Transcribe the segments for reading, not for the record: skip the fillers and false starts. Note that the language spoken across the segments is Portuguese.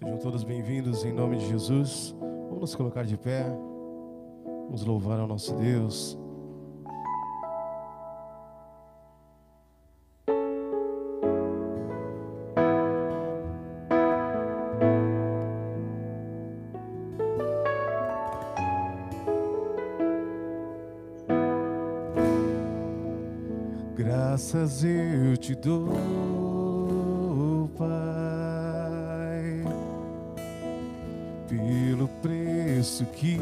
Sejam todos bem-vindos em nome de Jesus. Vamos nos colocar de pé. Vamos louvar ao nosso Deus. Graças eu te dou, Pai, pelo preço que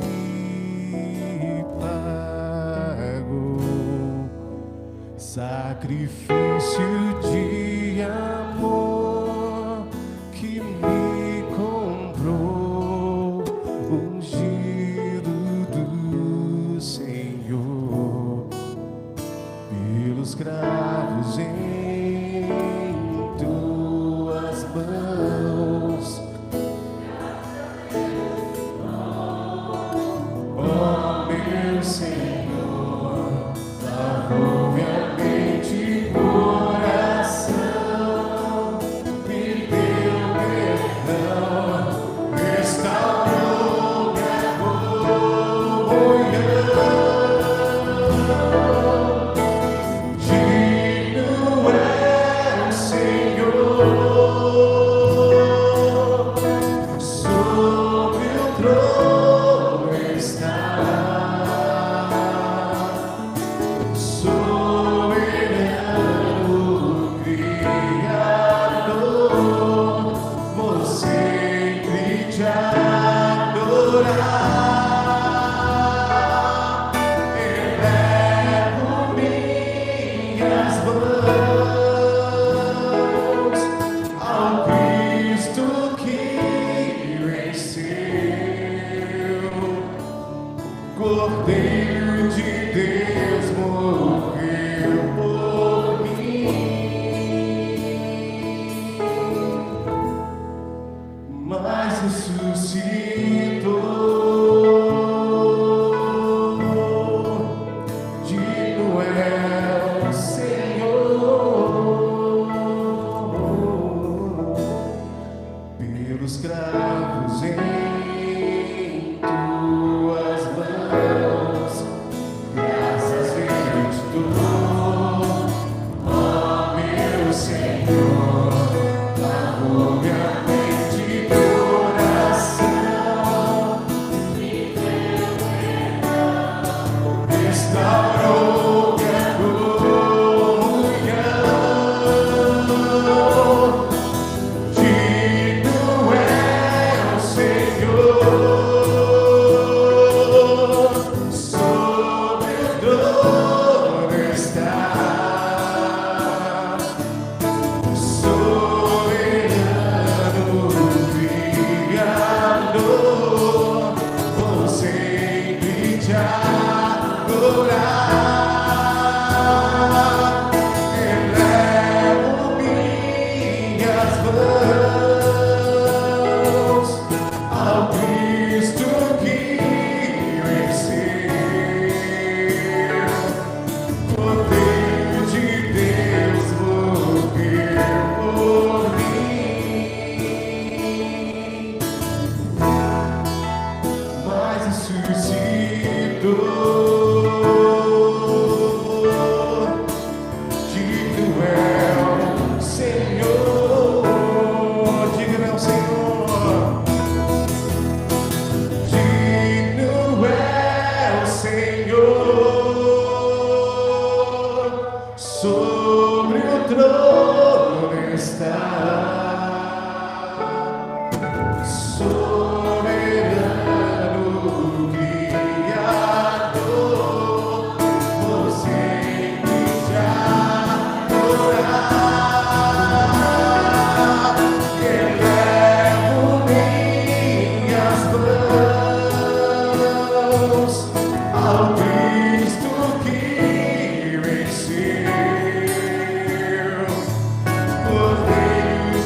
pago, sacrifício de amor que me comprou, ungido do Senhor, pelos cravos em tuas mãos. Ó meu Senhor, lavou minha mente e coração, me deu perdão, restaurou minha comunhão. Digno é o Senhor, sobre o trono está, soberano Criador, vou sempre te adorar. Elevo minhas mãos ao Cristo que venceu, Cordeiro de Deus morreu por mim, mas ressuscitou. Digno é o Senhor, pelos cravos em tuas mãos. Graças eu te dou, ó meu Senhor, lavou minha mente e coração, me deu perdão, restaurou minha comunhão. Digno é o Senhor, sobre o trono está, soberano Criador, vou sempre te adorar. Elevo minhas mãos ao Cristo que venceu, Cordeiro de Deus morreu por mim, mas ressuscitou. Digno é o Senhor, digno é o Senhor, digno é o Senhor, sobre o trono está, soberano Criador, vou sempre te adorar. Elevo minhas mãos ao Cristo que venceu, Cordeiro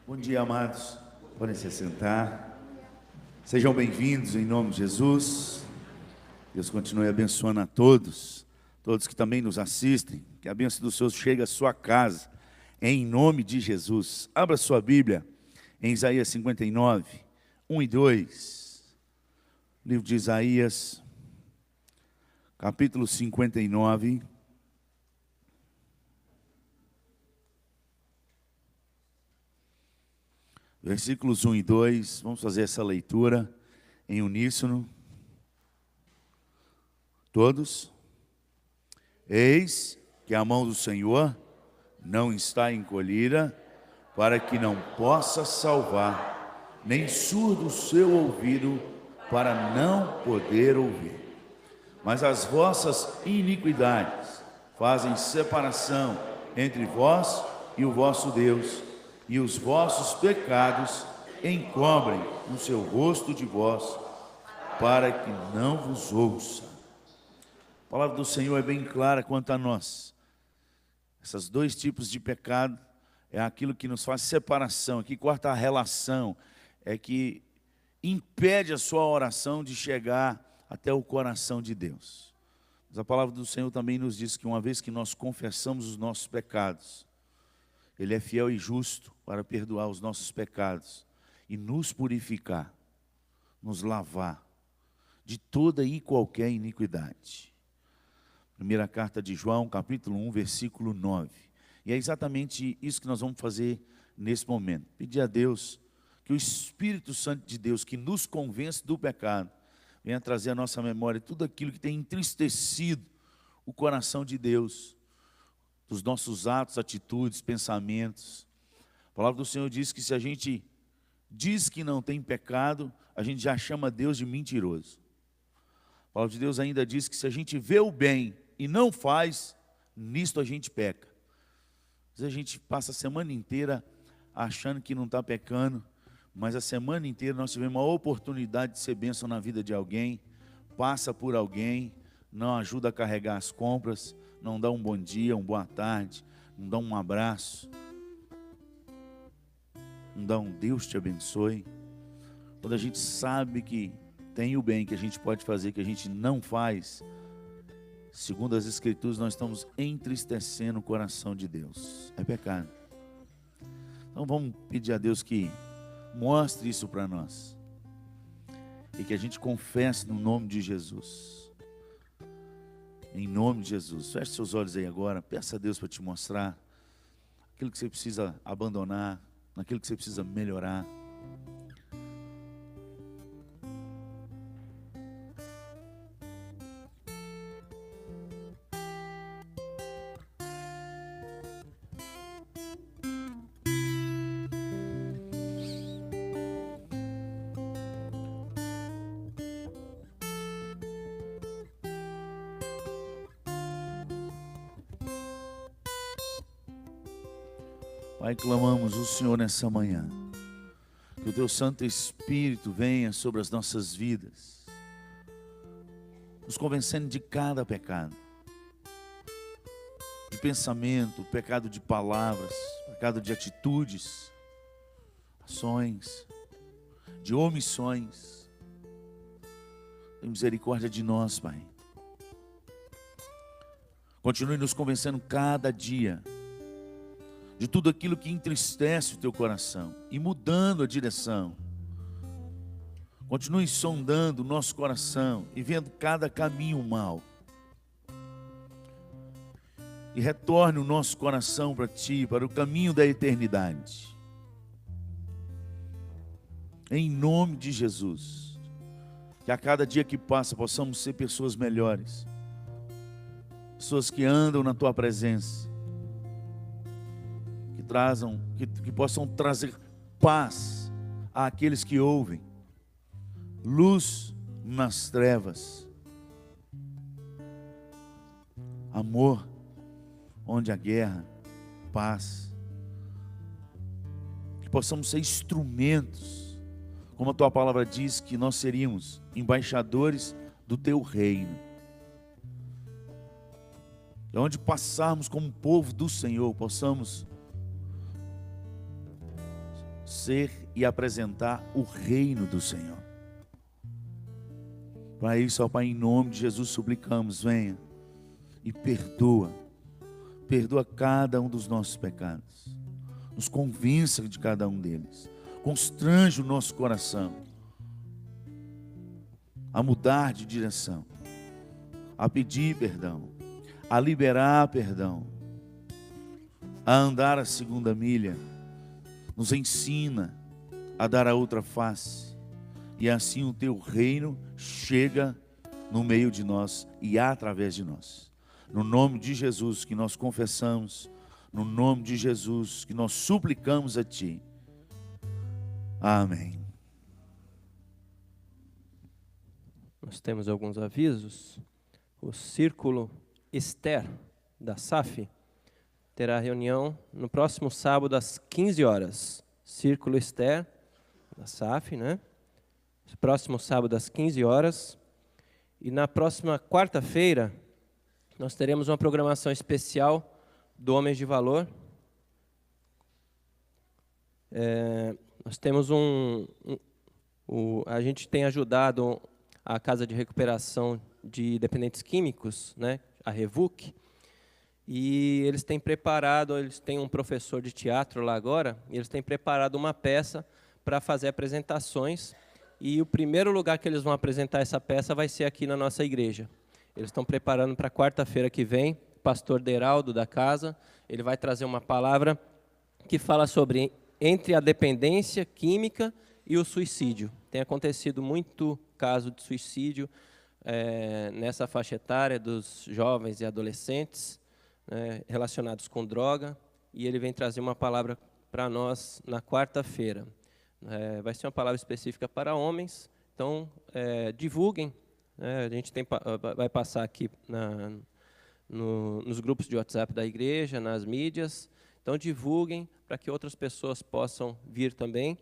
Bom dia, amados. Podem se sentar. Sejam bem-vindos em nome de Jesus. Deus continue abençoando a todos que também nos assistem. Que a bênção do Senhor chegue à sua casa, em nome de Jesus. Abra sua Bíblia em Isaías 59, 1 e 2. Livro de Isaías, capítulo 59. Versículos 1 e 2, vamos fazer essa leitura em uníssono. Todos. Eis que a mão do Senhor não está encolhida, para que não possa salvar, nem surdo o seu ouvido, para não poder ouvir. Mas as vossas iniquidades fazem separação entre vós e o vosso Deus, e os vossos pecados encobrem o seu rosto de vós, para que não vos ouça. A palavra do Senhor é bem clara quanto a nós. Esses dois tipos de pecado é aquilo que nos faz separação, que corta a relação, é que impede a sua oração de chegar até o coração de Deus. Mas a palavra do Senhor também nos diz que uma vez que nós confessamos os nossos pecados, Ele é fiel e justo para perdoar os nossos pecados e nos purificar, nos lavar de toda e qualquer iniquidade. Primeira carta de João, capítulo 1, versículo 9. E é exatamente isso que nós vamos fazer nesse momento. Pedir a Deus que o Espírito Santo de Deus, que nos convence do pecado, venha trazer à nossa memória tudo aquilo que tem entristecido o coração de Deus, dos nossos atos, atitudes, pensamentos. A palavra do Senhor diz que se a gente diz que não tem pecado, a gente já chama Deus de mentiroso. A palavra de Deus ainda diz que se a gente vê o bem e não faz, nisto a gente peca. Às vezes a gente passa a semana inteira achando que não está pecando, mas a semana inteira nós tivemos uma oportunidade de ser bênção na vida de alguém, passa por alguém, não ajuda a carregar as compras, não dá um bom dia, uma boa tarde, não dá um abraço, não dá um Deus te abençoe. Quando a gente sabe que tem o bem que a gente pode fazer, que a gente não faz, segundo as Escrituras, nós estamos entristecendo o coração de Deus. É pecado. Então vamos pedir a Deus que mostre isso para nós e que a gente confesse no nome de Jesus. Em nome de Jesus. Feche seus olhos aí agora. Peça a Deus para te mostrar aquilo que você precisa abandonar, naquilo que você precisa melhorar. Pai, clamamos o Senhor nessa manhã, que o Teu Santo Espírito venha sobre as nossas vidas, nos convencendo de cada pecado, de pensamento, pecado de palavras, pecado de atitudes, ações, de omissões. Tem misericórdia de nós, Pai. Continue nos convencendo cada dia de tudo aquilo que entristece o teu coração e mudando a direção. Continue sondando o nosso coração e vendo cada caminho mau. E retorne o nosso coração para Ti, para o caminho da eternidade. Em nome de Jesus. Que a cada dia que passa possamos ser pessoas melhores. Pessoas que andam na Tua presença. Que possam trazer paz àqueles que ouvem, luz nas trevas, amor onde há guerra, paz. Que possamos ser instrumentos, como a Tua palavra diz, que nós seríamos embaixadores do Teu reino. E onde passarmos como povo do Senhor, possamos ser e apresentar o reino do Senhor. Para isso, ó Pai, em nome de Jesus suplicamos, venha e perdoa cada um dos nossos pecados, nos convença de cada um deles, constrange o nosso coração a mudar de direção, a pedir perdão, a liberar perdão, a andar a segunda milha. Nos ensina a dar a outra face, e assim o teu reino chega no meio de nós e através de nós. No nome de Jesus que nós confessamos, no nome de Jesus que nós suplicamos a Ti. Amém. Nós temos alguns avisos. O Círculo Esther da SAF terá reunião no próximo sábado às 15 horas. Círculo Esther da SAF, né? Próximo sábado às 15 horas. E na próxima quarta-feira, nós teremos uma programação especial do Homens de Valor. Nós temos a gente tem ajudado a Casa de Recuperação de Dependentes Químicos, né, a REVUC, e eles têm um professor de teatro lá agora, e eles têm preparado uma peça para fazer apresentações, e o primeiro lugar que eles vão apresentar essa peça vai ser aqui na nossa igreja. Eles estão preparando para quarta-feira que vem, o pastor Deraldo da casa, ele vai trazer uma palavra que fala sobre entre a dependência química e o suicídio. Tem acontecido muito caso de suicídio nessa faixa etária dos jovens e adolescentes, relacionados com droga, e ele vem trazer uma palavra para nós na quarta-feira. Vai ser uma palavra específica para homens, então divulguem. A gente vai passar aqui nos grupos de WhatsApp da igreja, nas mídias, então divulguem para que outras pessoas possam vir também.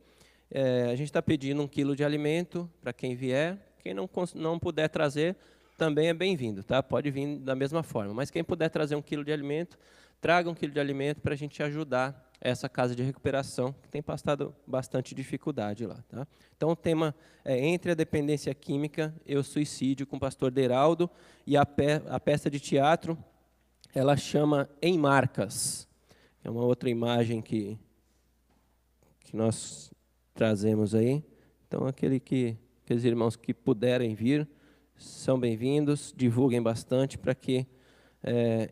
A gente está pedindo 1 quilo de alimento para quem vier. Quem não puder trazer, também é bem-vindo, tá? Pode vir da mesma forma. Mas quem puder trazer 1 quilo de alimento, traga 1 quilo de alimento para a gente ajudar essa casa de recuperação, que tem passado bastante dificuldade lá, tá? Então, o tema é Entre a Dependência Química e o Suicídio, com o pastor Deraldo, e a peça de teatro, ela chama Em Marcas. É uma outra imagem que nós trazemos aí. Então, aqueles irmãos que puderem vir, são bem-vindos, divulguem bastante para que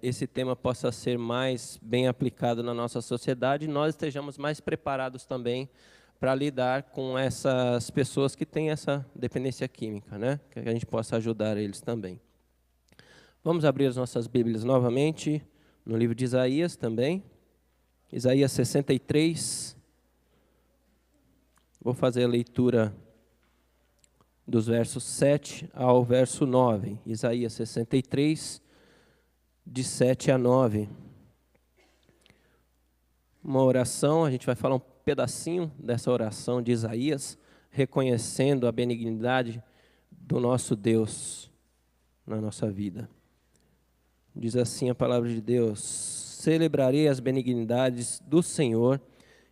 esse tema possa ser mais bem aplicado na nossa sociedade e nós estejamos mais preparados também para lidar com essas pessoas que têm essa dependência química, né? Que a gente possa ajudar eles também. Vamos abrir as nossas Bíblias novamente, no livro de Isaías também, Isaías 63. Vou fazer a leitura dos versos 7 ao verso 9. Isaías 63, de 7 a 9. Uma oração, a gente vai falar um pedacinho dessa oração de Isaías, reconhecendo a benignidade do nosso Deus na nossa vida. Diz assim a palavra de Deus: celebrarei as benignidades do Senhor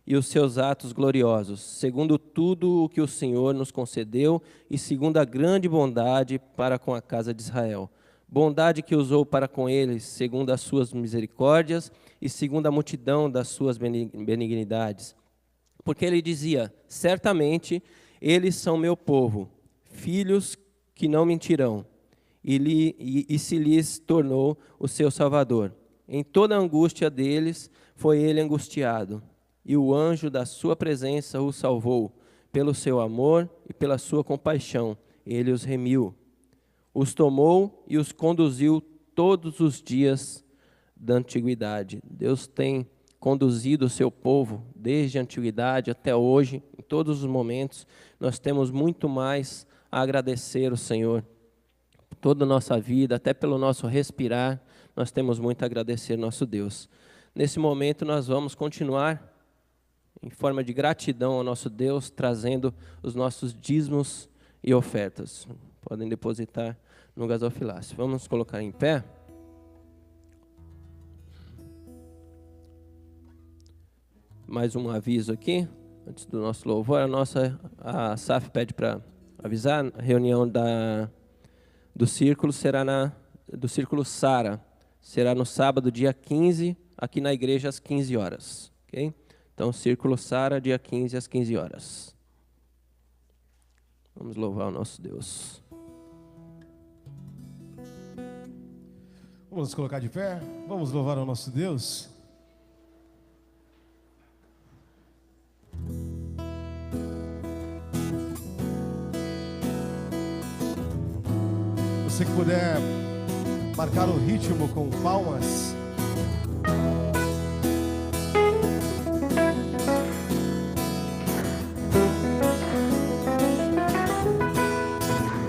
e os seus atos gloriosos, segundo tudo o que o Senhor nos concedeu e segundo a grande bondade para com a casa de Israel. Bondade que usou para com eles, segundo as suas misericórdias e segundo a multidão das suas benignidades. Porque ele dizia, certamente eles são meu povo, filhos que não mentirão, e se lhes tornou o seu Salvador. Em toda a angústia deles foi ele angustiado, e o anjo da sua presença o salvou. Pelo seu amor e pela sua compaixão, ele os remiu. Os tomou e os conduziu todos os dias da antiguidade. Deus tem conduzido o seu povo desde a antiguidade até hoje, em todos os momentos. Nós temos muito mais a agradecer ao Senhor. Toda a nossa vida, até pelo nosso respirar, nós temos muito a agradecer ao nosso Deus. Nesse momento nós vamos continuar em forma de gratidão ao nosso Deus, trazendo os nossos dízimos e ofertas. Podem depositar no gasofilácio. Vamos colocar em pé. Mais um aviso aqui. Antes do nosso louvor, a SAF pede para avisar, a reunião do Círculo do Círculo Sara, será no sábado, dia 15, aqui na igreja, às 15 horas. Okay? Então, Círculo Sara, dia 15, às 15 horas. Vamos louvar o nosso Deus. Vamos nos colocar de pé, vamos louvar o nosso Deus. Você que puder marcar o ritmo com palmas.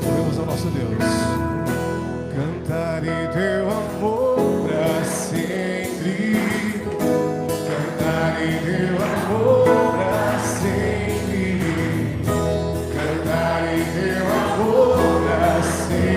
Louvemos ao nosso Deus. Cantarei teu amor pra sempre. Cantarei teu amor pra sempre. Cantarei teu amor pra sempre.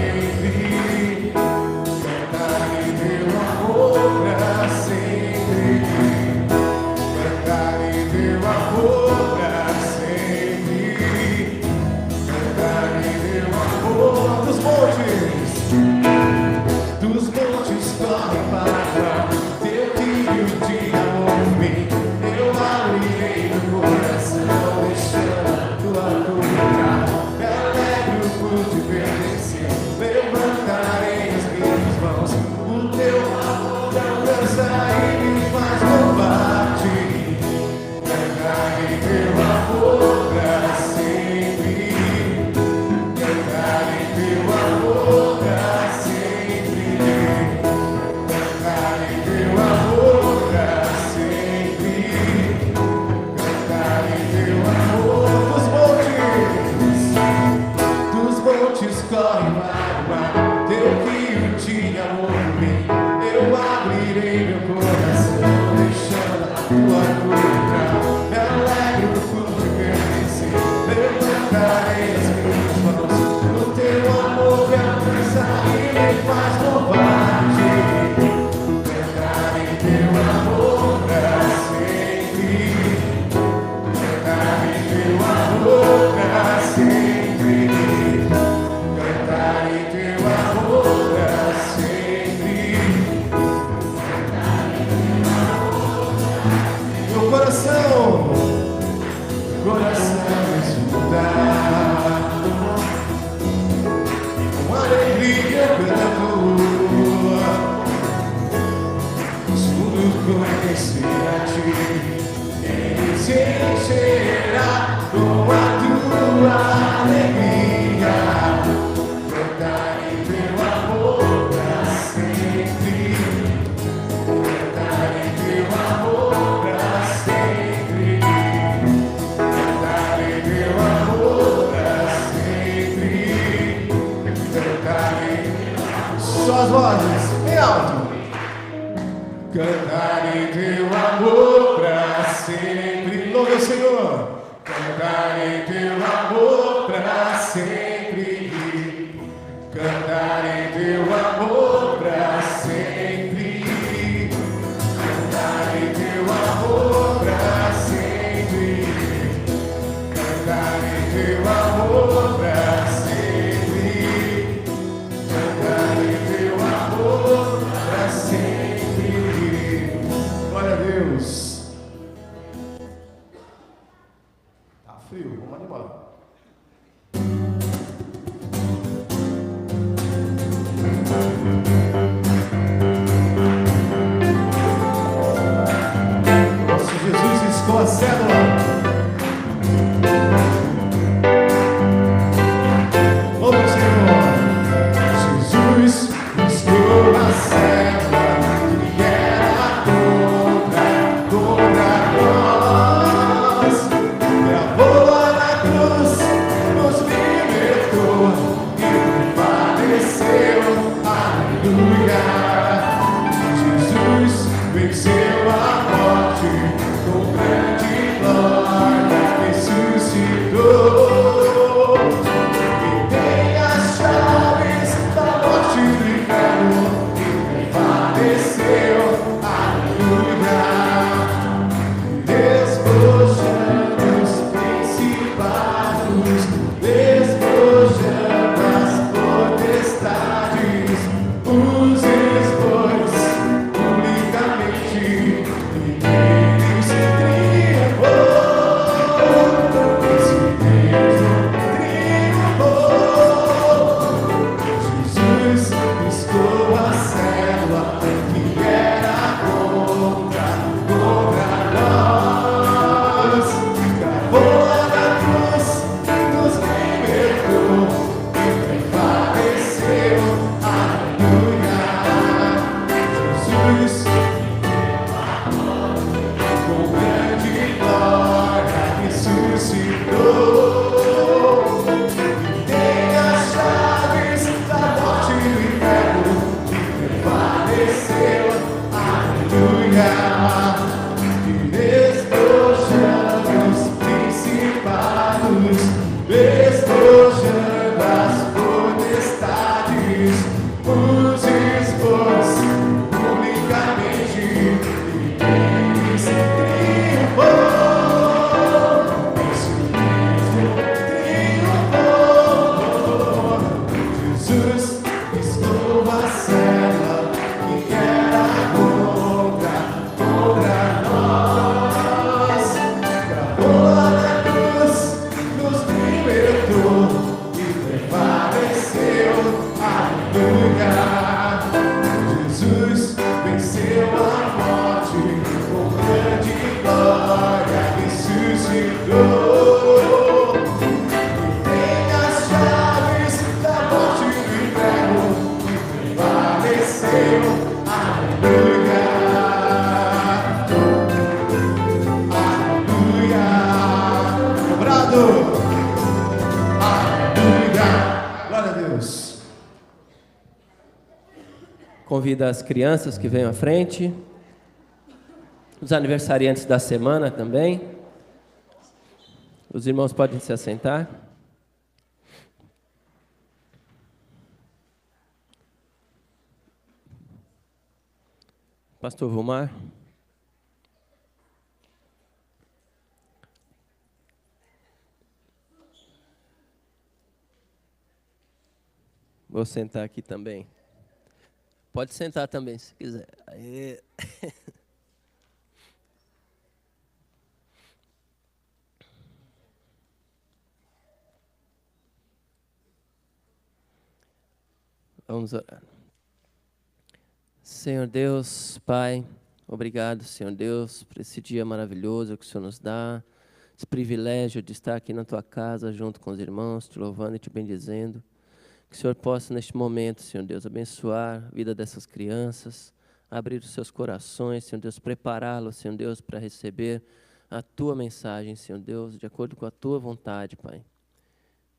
Venceu a morte com grande glória, ressuscitou. Convido as crianças que venham à frente, os aniversariantes da semana também. Os irmãos podem se assentar. Pastor Vumar. Vou sentar aqui também. Pode sentar também, se quiser. Aê. Vamos orar. Senhor Deus, Pai, obrigado, Senhor Deus, por esse dia maravilhoso que o Senhor nos dá, esse privilégio de estar aqui na Tua casa, junto com os irmãos, te louvando e te bendizendo. Que o Senhor possa, neste momento, Senhor Deus, abençoar a vida dessas crianças, abrir os seus corações, Senhor Deus, prepará-los, Senhor Deus, para receber a Tua mensagem, Senhor Deus, de acordo com a Tua vontade, Pai.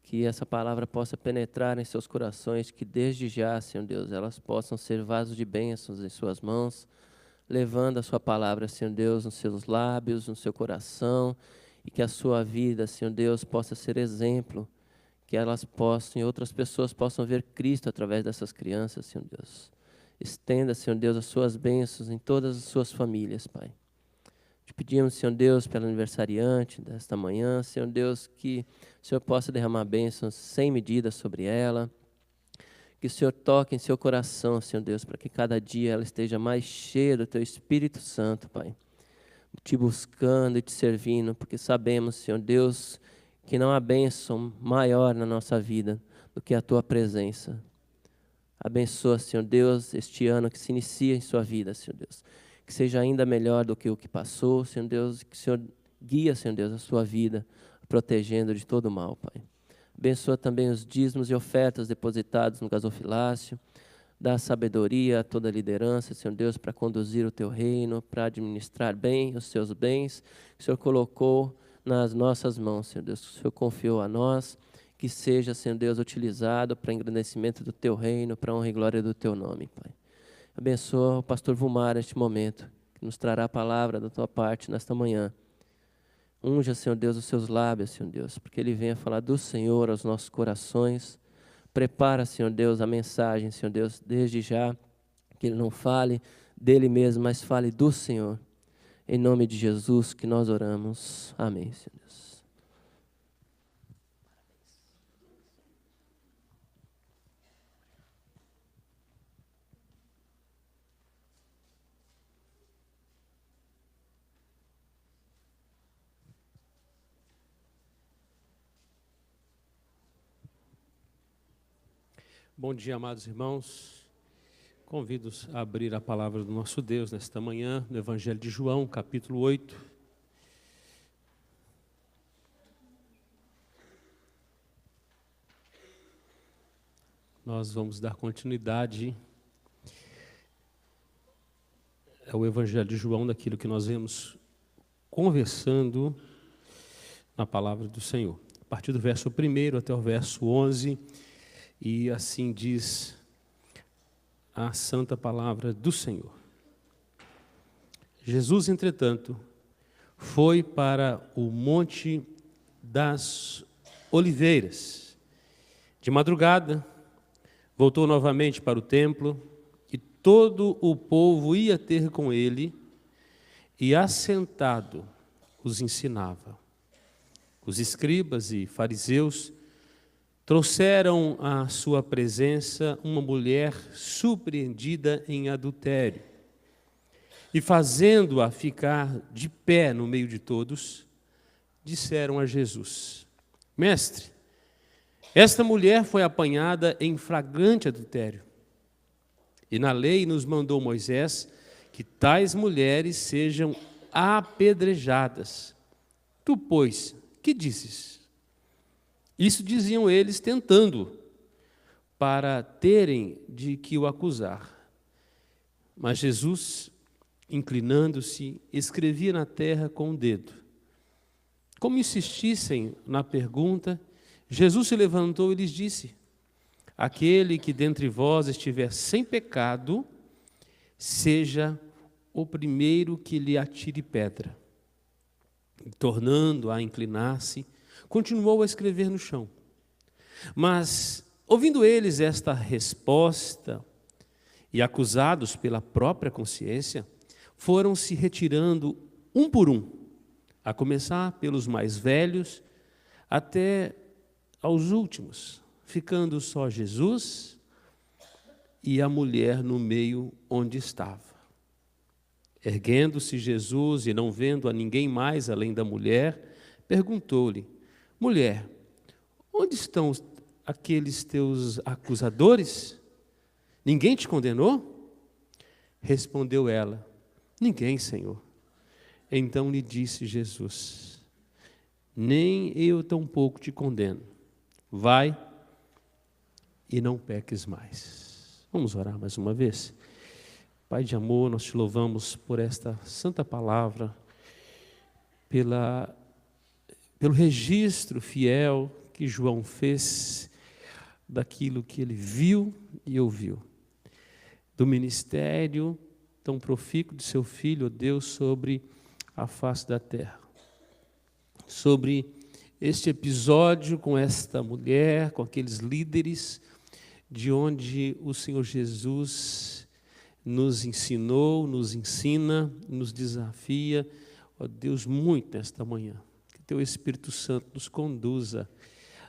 Que essa palavra possa penetrar em seus corações, que desde já, Senhor Deus, elas possam ser vasos de bênçãos em suas mãos, levando a Sua palavra, Senhor Deus, nos seus lábios, no seu coração, e que a sua vida, Senhor Deus, possa ser exemplo, que elas possam e outras pessoas possam ver Cristo através dessas crianças, Senhor Deus. Estenda, Senhor Deus, as suas bênçãos em todas as suas famílias, Pai. Te pedimos, Senhor Deus, pelo aniversariante desta manhã, Senhor Deus, que o Senhor possa derramar bênçãos sem medida sobre ela, que o Senhor toque em seu coração, Senhor Deus, para que cada dia ela esteja mais cheia do Teu Espírito Santo, Pai, te buscando e te servindo, porque sabemos, Senhor Deus, que não há bênção maior na nossa vida do que a Tua presença. Abençoa, Senhor Deus, este ano que se inicia em sua vida, Senhor Deus. Que seja ainda melhor do que o que passou, Senhor Deus. Que o Senhor guia, Senhor Deus, a sua vida, protegendo de todo mal, Pai. Abençoa também os dízimos e ofertas depositados no gasofilácio. Dá sabedoria a toda a liderança, Senhor Deus, para conduzir o Teu reino, para administrar bem os Seus bens que o Senhor colocou nas nossas mãos, Senhor Deus, que o Senhor confiou a nós, que seja, Senhor Deus, utilizado para engrandecimento do Teu reino, para a honra e glória do Teu nome, Pai. Abençoa o pastor Vumar neste momento, que nos trará a palavra da Tua parte nesta manhã. Unja, Senhor Deus, os seus lábios, Senhor Deus, porque Ele venha falar do Senhor aos nossos corações. Prepara, Senhor Deus, a mensagem, Senhor Deus, desde já, que Ele não fale dele mesmo, mas fale do Senhor. Em nome de Jesus que nós oramos. Amém, Senhor Deus. Bom dia, amados irmãos. Convido-os a abrir a palavra do nosso Deus nesta manhã, no Evangelho de João, capítulo 8. Nós vamos dar continuidade ao Evangelho de João, daquilo que nós vemos conversando na palavra do Senhor. A partir do verso 1 até o verso 11, e assim diz a santa palavra do Senhor. Jesus, entretanto, foi para o Monte das Oliveiras. De madrugada, voltou novamente para o templo, e todo o povo ia ter com ele, e assentado os ensinava. Os escribas e fariseus trouxeram à sua presença uma mulher surpreendida em adultério. E fazendo-a ficar de pé no meio de todos, disseram a Jesus: Mestre, esta mulher foi apanhada em flagrante adultério. E na lei nos mandou Moisés que tais mulheres sejam apedrejadas. Tu, pois, que dizes? Isso diziam eles tentando, para terem de que o acusar. Mas Jesus, inclinando-se, escrevia na terra com o dedo. Como insistissem na pergunta, Jesus se levantou e lhes disse: aquele que dentre vós estiver sem pecado, seja o primeiro que lhe atire pedra. E, tornando a inclinar-se, continuou a escrever no chão. Mas, ouvindo eles esta resposta, e acusados pela própria consciência, foram se retirando um por um, a começar pelos mais velhos até aos últimos, ficando só Jesus e a mulher no meio onde estava. Erguendo-se Jesus e não vendo a ninguém mais além da mulher, perguntou-lhe: mulher, onde estão aqueles teus acusadores? Ninguém te condenou? Respondeu ela: ninguém, Senhor. Então lhe disse Jesus: nem eu tampouco te condeno. Vai e não peques mais. Vamos orar mais uma vez? Pai de amor, nós te louvamos por esta santa palavra, pelo registro fiel que João fez daquilo que ele viu e ouviu, do ministério tão profícuo de seu Filho, ó Deus, sobre a face da terra, sobre este episódio com esta mulher, com aqueles líderes, de onde o Senhor Jesus nos ensinou, nos ensina, nos desafia, ó Deus, muito nesta manhã. Que Teu Espírito Santo nos conduza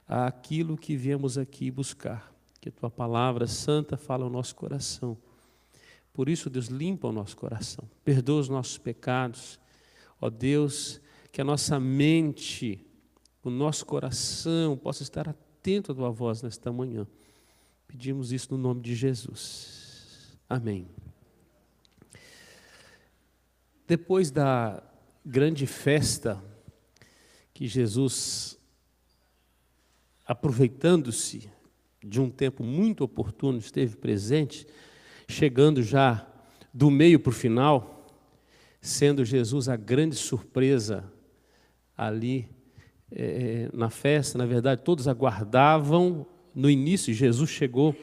àquilo que viemos aqui buscar. Que a Tua palavra santa fala ao nosso coração. Por isso, Deus, limpa o nosso coração, perdoa os nossos pecados. Ó Deus, que a nossa mente, o nosso coração possa estar atento à Tua voz nesta manhã. Pedimos isso no nome de Jesus. Amém. Depois da grande festa que Jesus, aproveitando-se de um tempo muito oportuno, esteve presente, chegando já do meio para o final, sendo Jesus a grande surpresa ali na festa. Na verdade, todos aguardavam no início, Jesus chegou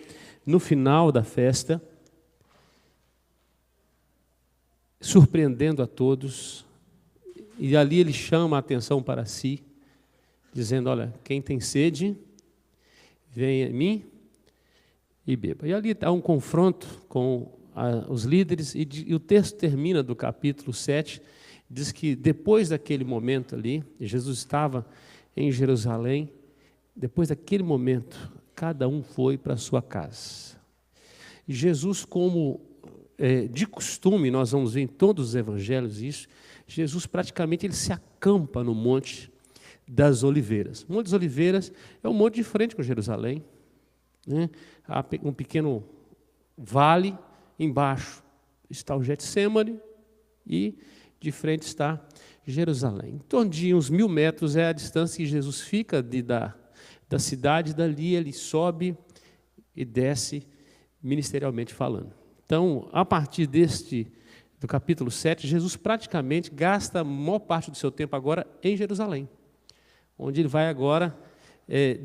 no final da festa, surpreendendo a todos, e ali ele chama a atenção para si, dizendo: olha, quem tem sede, venha a mim e beba. E ali há um confronto com os líderes, e o texto termina do capítulo 7, diz que depois daquele momento ali, Jesus estava em Jerusalém, depois daquele momento, cada um foi para a sua casa. E Jesus, como de costume, nós vamos ver em todos os evangelhos isso, Jesus praticamente ele se acampa no Monte das Oliveiras. O Monte das Oliveiras é um monte de frente com Jerusalém, né? Há um pequeno vale, embaixo está o Getsêmani e de frente está Jerusalém. Em torno de uns 1000 metros é a distância que Jesus fica da cidade. Dali ele sobe e desce ministerialmente falando. Então, a partir do capítulo 7, Jesus praticamente gasta a maior parte do seu tempo agora em Jerusalém, onde ele vai agora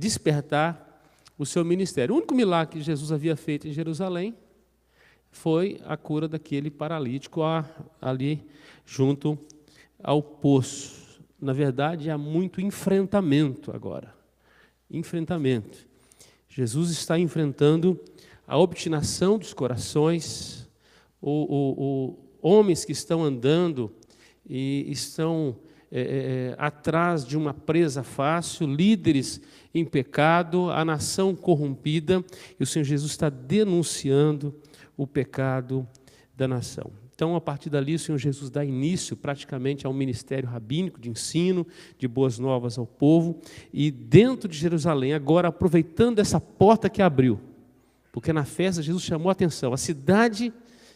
despertar o seu ministério. O único milagre que Jesus havia feito em Jerusalém foi a cura daquele paralítico ali junto ao poço. Na verdade, há muito enfrentamento agora. Enfrentamento. Jesus está enfrentando a obstinação dos corações, homens que estão andando e estão atrás de uma presa fácil, líderes em pecado, a nação corrompida, e o Senhor Jesus está denunciando o pecado da nação. Então, a partir dali, o Senhor Jesus dá início praticamente ao ministério rabínico de ensino, de boas novas ao povo, e dentro de Jerusalém, agora aproveitando essa porta que abriu, porque na festa Jesus chamou a atenção, a cidade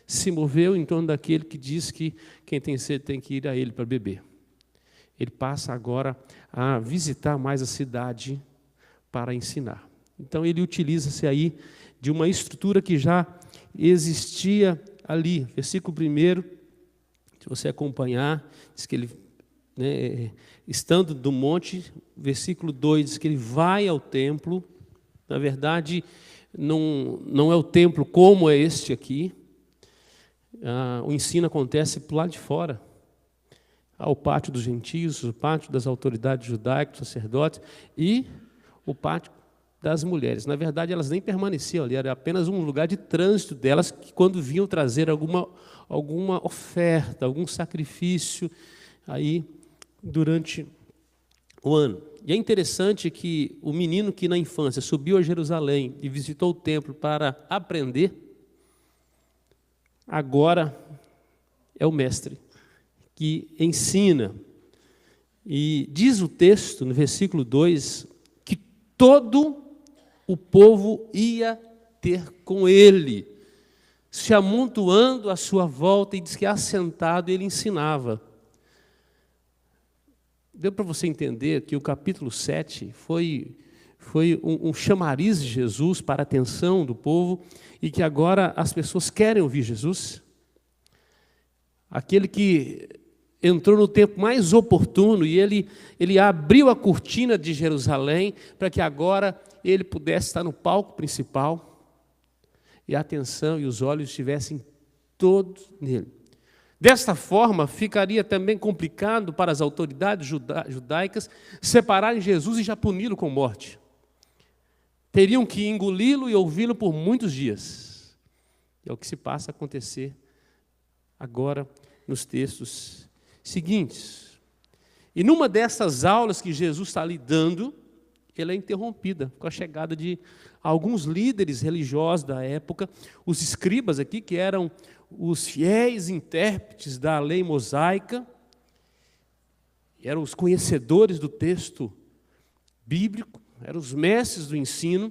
se moveu em torno daquele que diz que quem tem sede tem que ir a ele para beber. ele passa agora a visitar mais a cidade para ensinar. Então, ele utiliza-se aí de uma estrutura que já existia ali. Versículo 1, se você acompanhar, diz que ele, estando do monte, versículo 2, diz que ele vai ao templo. Na verdade, não é o templo como é este aqui. O ensino acontece por lá de fora. Há o pátio dos gentios, o pátio das autoridades judaicas, sacerdotes, e o pátio das mulheres. Na verdade, elas nem permaneciam ali, era apenas um lugar de trânsito delas, que quando vinham trazer alguma oferta, algum sacrifício, aí durante o ano. E é interessante que o menino que na infância subiu a Jerusalém e visitou o templo para aprender, agora é o mestre que ensina. E diz o texto, no versículo 2, que todo o povo ia ter com ele, se amontoando à sua volta, e diz que assentado ele ensinava. Deu para você entender que o capítulo 7 foi um chamariz de Jesus para a atenção do povo, e que agora as pessoas querem ouvir Jesus? Aquele que entrou no tempo mais oportuno, e ele abriu a cortina de Jerusalém para que agora ele pudesse estar no palco principal, e a atenção e os olhos estivessem todos nele. Desta forma, ficaria também complicado para as autoridades judaicas separarem Jesus e já puni-lo com morte. Teriam que engoli-lo e ouvi-lo por muitos dias. É o que se passa a acontecer agora nos textos seguintes. E numa dessas aulas que Jesus está lhe dando, ele é interrompida com a chegada de alguns líderes religiosos da época, os escribas aqui, que eram os fiéis intérpretes da lei mosaica, eram os conhecedores do texto bíblico, eram os mestres do ensino,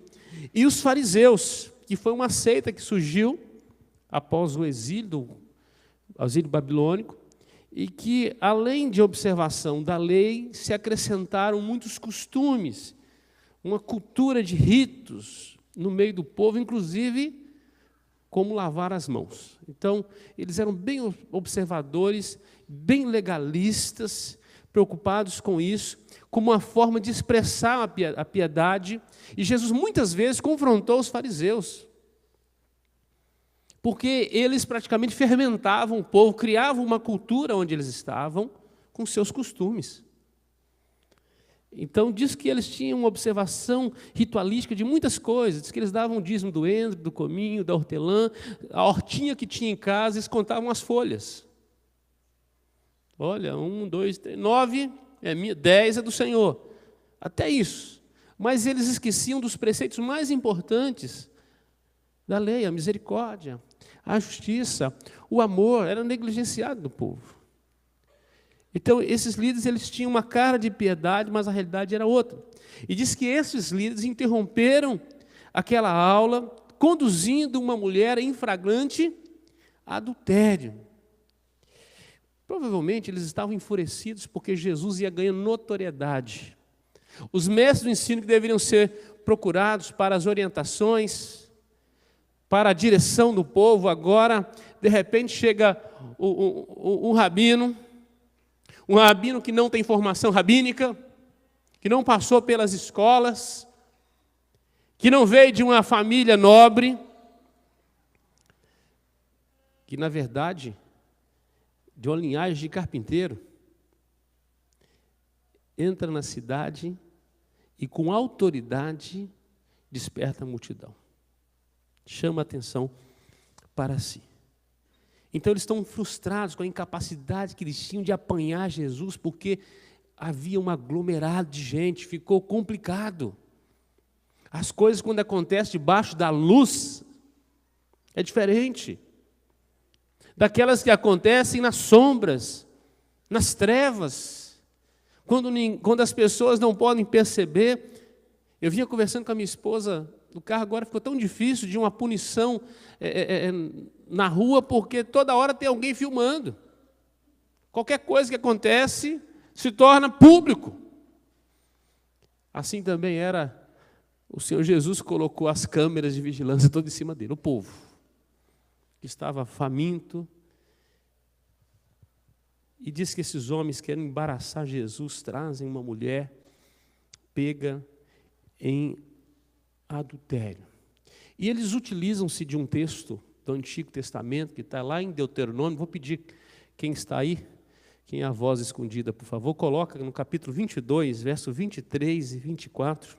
e os fariseus, que foi uma seita que surgiu após o exílio babilônico, e que, além de observação da lei, se acrescentaram muitos costumes, uma cultura de ritos no meio do povo, inclusive como lavar as mãos. Então, eles eram bem observadores, bem legalistas, preocupados com isso, como uma forma de expressar a piedade. E Jesus muitas vezes confrontou os fariseus, porque eles praticamente fermentavam o povo, criavam uma cultura onde eles estavam, com seus costumes. Então, diz que eles tinham uma observação ritualística de muitas coisas. Diz que eles davam o dízimo do endro, do cominho, da hortelã, a hortinha que tinha em casa, eles contavam as folhas. Olha, 1, 2, 3, 9 é minha, 10 é do Senhor. Até isso. Mas eles esqueciam dos preceitos mais importantes da lei, a misericórdia, a justiça, o amor, era negligenciado do povo. Então, esses líderes, eles tinham uma cara de piedade, mas a realidade era outra. E diz que esses líderes interromperam aquela aula, conduzindo uma mulher em flagrante adultério. Provavelmente, eles estavam enfurecidos porque Jesus ia ganhando notoriedade. Os mestres do ensino que deveriam ser procurados para as orientações, para a direção do povo, agora, de repente, chega um rabino que não tem formação rabínica, que não passou pelas escolas, que não veio de uma família nobre, que, na verdade, de uma linhagem de carpinteiro, entra na cidade e, com autoridade, desperta a multidão. Chama a atenção para si. Então, eles estão frustrados com a incapacidade que eles tinham de apanhar Jesus, porque havia um aglomerado de gente, ficou complicado. As coisas, quando acontecem debaixo da luz, é diferente daquelas que acontecem nas sombras, nas trevas, quando as pessoas não podem perceber. Eu vinha conversando com a minha esposa no carro, agora ficou tão difícil de uma punição na rua, porque toda hora tem alguém filmando. Qualquer coisa que acontece, se torna público. Assim também era, o Senhor Jesus colocou as câmeras de vigilância todas em cima dele, o povo, que estava faminto, e diz que esses homens querem embaraçar Jesus, trazem uma mulher pega em adultério. E eles utilizam-se de um texto do Antigo Testamento, que está lá em Deuteronômio. Vou pedir quem está aí, quem é a voz escondida, por favor, coloca no capítulo 22, verso 23 e 24.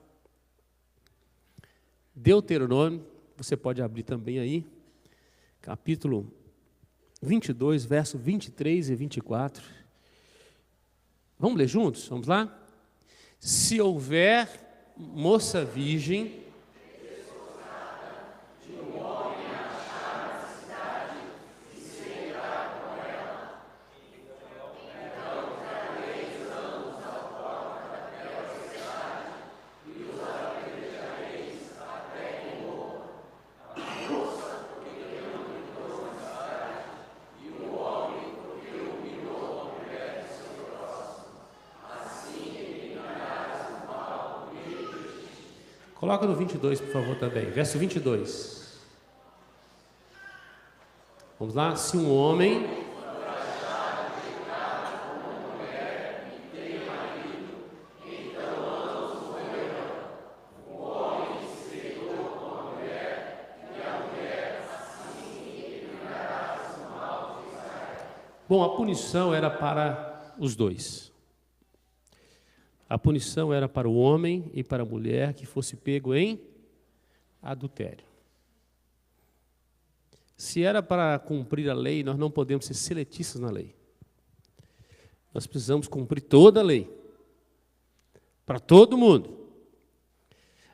Deuteronômio, você pode abrir também aí, capítulo 22, verso 23 e 24. Vamos ler juntos? Vamos lá? Se houver moça virgem Coloca no 22, por favor, também. Verso 22. Vamos lá? Se um homem... Bom, a punição era para os dois. A punição era para o homem e para a mulher que fosse pego em adultério. Se era para cumprir a lei, nós não podemos ser seletistas na lei. Nós precisamos cumprir toda a lei, para todo mundo.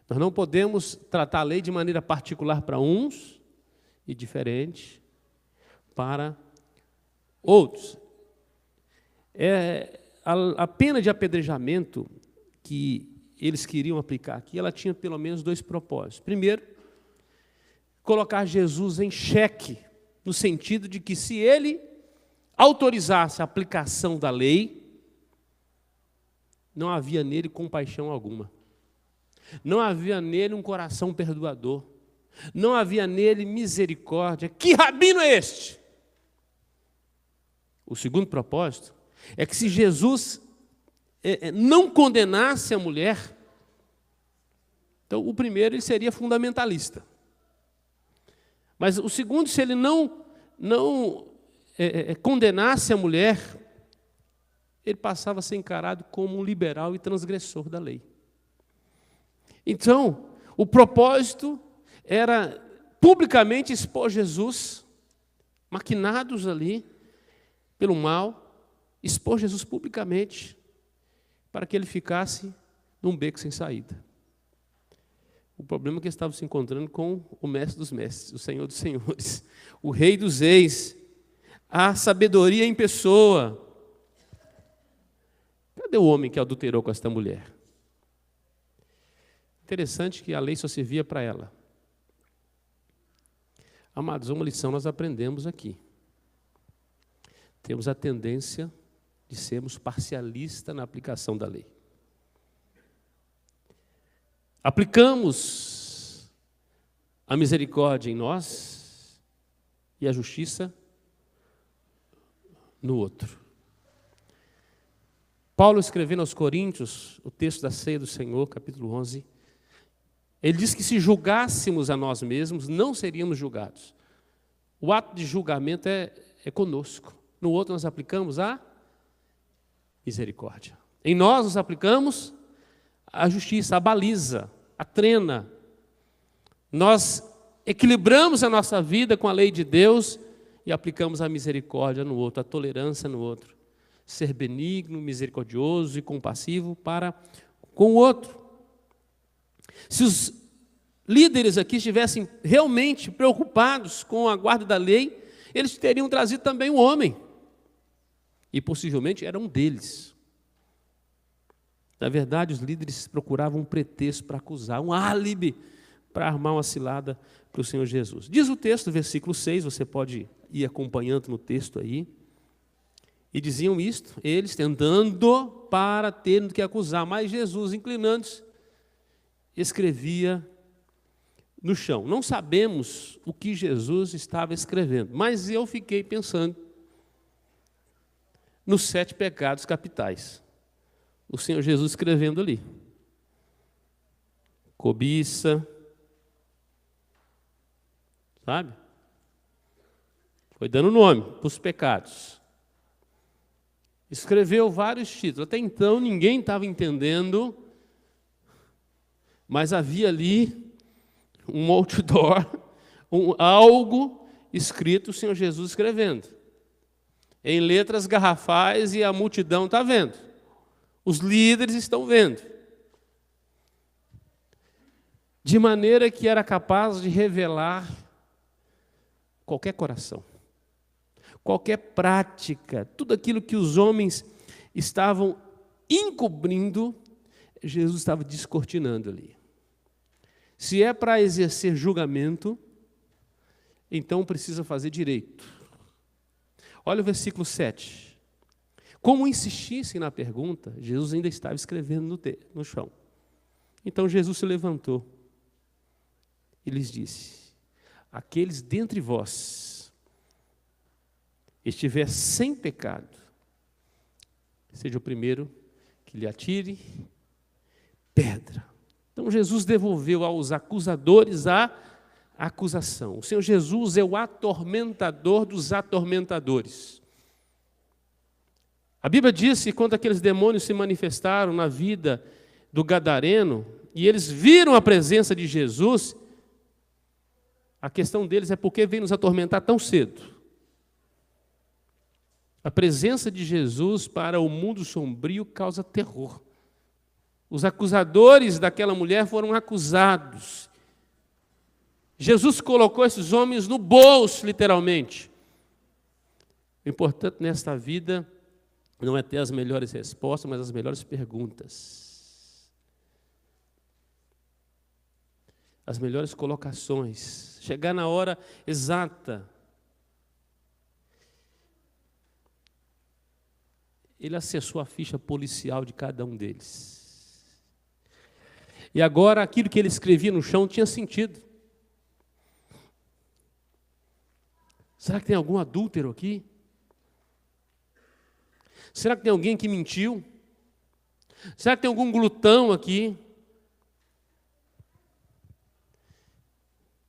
Nós não podemos tratar a lei de maneira particular para uns e diferente para outros. A pena de apedrejamento que eles queriam aplicar aqui, ela tinha pelo menos dois propósitos. Primeiro, colocar Jesus em xeque, no sentido de que se ele autorizasse a aplicação da lei, não havia nele compaixão alguma. Não havia nele um coração perdoador. Não havia nele misericórdia. Que rabino é este? O segundo propósito é que se Jesus não condenasse a mulher, então o primeiro ele seria fundamentalista. Mas o segundo, se ele não condenasse a mulher, ele passava a ser encarado como um liberal e transgressor da lei. Então, o propósito era publicamente expor Jesus, maquinados ali pelo mal, expor Jesus publicamente, para que ele ficasse num beco sem saída. O problema é que ele estava se encontrando com o mestre dos mestres, o Senhor dos senhores, o Rei dos reis, a sabedoria em pessoa. Cadê o homem que adulterou com esta mulher? Interessante que a lei só servia para ela. Amados, uma lição nós aprendemos aqui. Temos a tendência de sermos parcialistas na aplicação da lei. Aplicamos a misericórdia em nós e a justiça no outro. Paulo, escrevendo aos Coríntios, o texto da ceia do Senhor, capítulo 11, ele diz que se julgássemos a nós mesmos, não seríamos julgados. O ato de julgamento é conosco. No outro nós aplicamos a misericórdia. Em nós nos aplicamos a justiça, a baliza, a trena. Nós equilibramos a nossa vida com a lei de Deus e aplicamos a misericórdia no outro, a tolerância no outro. Ser benigno, misericordioso e compassivo para com o outro. Se os líderes aqui estivessem realmente preocupados com a guarda da lei, eles teriam trazido também um homem. E possivelmente era um deles. Na verdade, os líderes procuravam um pretexto para acusar, um álibi para armar uma cilada para o Senhor Jesus. Diz o texto, versículo 6, você pode ir acompanhando no texto aí. E diziam isto, eles tentando para terem que acusar, mas Jesus, inclinando-se, escrevia no chão. Não sabemos o que Jesus estava escrevendo, mas eu fiquei pensando nos 7 pecados capitais. O Senhor Jesus escrevendo ali. Cobiça, sabe? Foi dando nome para os pecados. Escreveu vários títulos. Até então ninguém estava entendendo, mas havia ali um outdoor, algo escrito, o Senhor Jesus escrevendo. Em letras garrafais, e a multidão está vendo. Os líderes estão vendo. De maneira que era capaz de revelar qualquer coração, qualquer prática, tudo aquilo que os homens estavam encobrindo, Jesus estava descortinando ali. Se é para exercer julgamento, então precisa fazer direito. Olha o versículo 7. Como insistissem na pergunta, Jesus ainda estava escrevendo no chão. Então Jesus se levantou e lhes disse: aqueles dentre vós estiver sem pecado, seja o primeiro que lhe atire pedra. Então Jesus devolveu aos acusadores a acusação. O Senhor Jesus é o atormentador dos atormentadores. A Bíblia diz que quando aqueles demônios se manifestaram na vida do gadareno, e eles viram a presença de Jesus, a questão deles é por que vem nos atormentar tão cedo. A presença de Jesus para o mundo sombrio causa terror. Os acusadores daquela mulher foram acusados. Jesus colocou esses homens no bolso, literalmente. O importante nesta vida não é ter as melhores respostas, mas as melhores perguntas. As melhores colocações. Chegar na hora exata. Ele acessou a ficha policial de cada um deles. E agora aquilo que ele escrevia no chão tinha sentido. Será que tem algum adúltero aqui? Será que tem alguém que mentiu? Será que tem algum glutão aqui?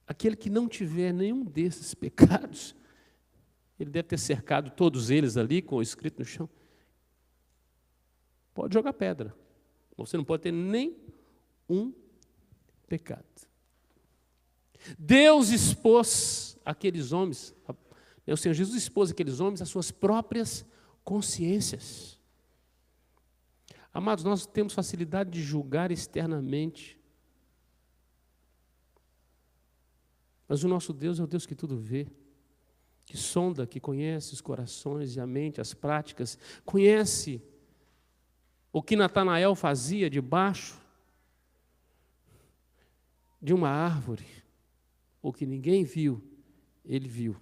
Aquele que não tiver nenhum desses pecados, ele deve ter cercado todos eles ali com o escrito no chão. Pode jogar pedra. Você não pode ter nem um pecado. Deus expôs aqueles homens, o Senhor Jesus expôs aqueles homens às suas próprias consciências. Amados, nós temos facilidade de julgar externamente. Mas o nosso Deus é o Deus que tudo vê, que sonda, que conhece os corações e a mente, as práticas, conhece o que Natanael fazia debaixo de uma árvore, o que ninguém viu, ele viu.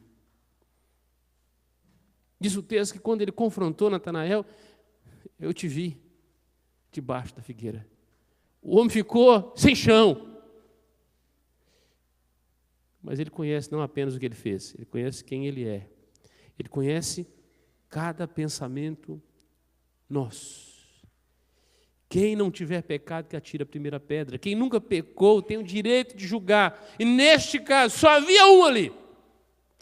Diz o texto que quando ele confrontou Natanael, eu te vi debaixo da figueira. O homem ficou sem chão. Mas ele conhece não apenas o que ele fez, ele conhece quem ele é. Ele conhece cada pensamento nosso. Quem não tiver pecado, que atire a primeira pedra. Quem nunca pecou tem o direito de julgar. E neste caso, só havia um ali.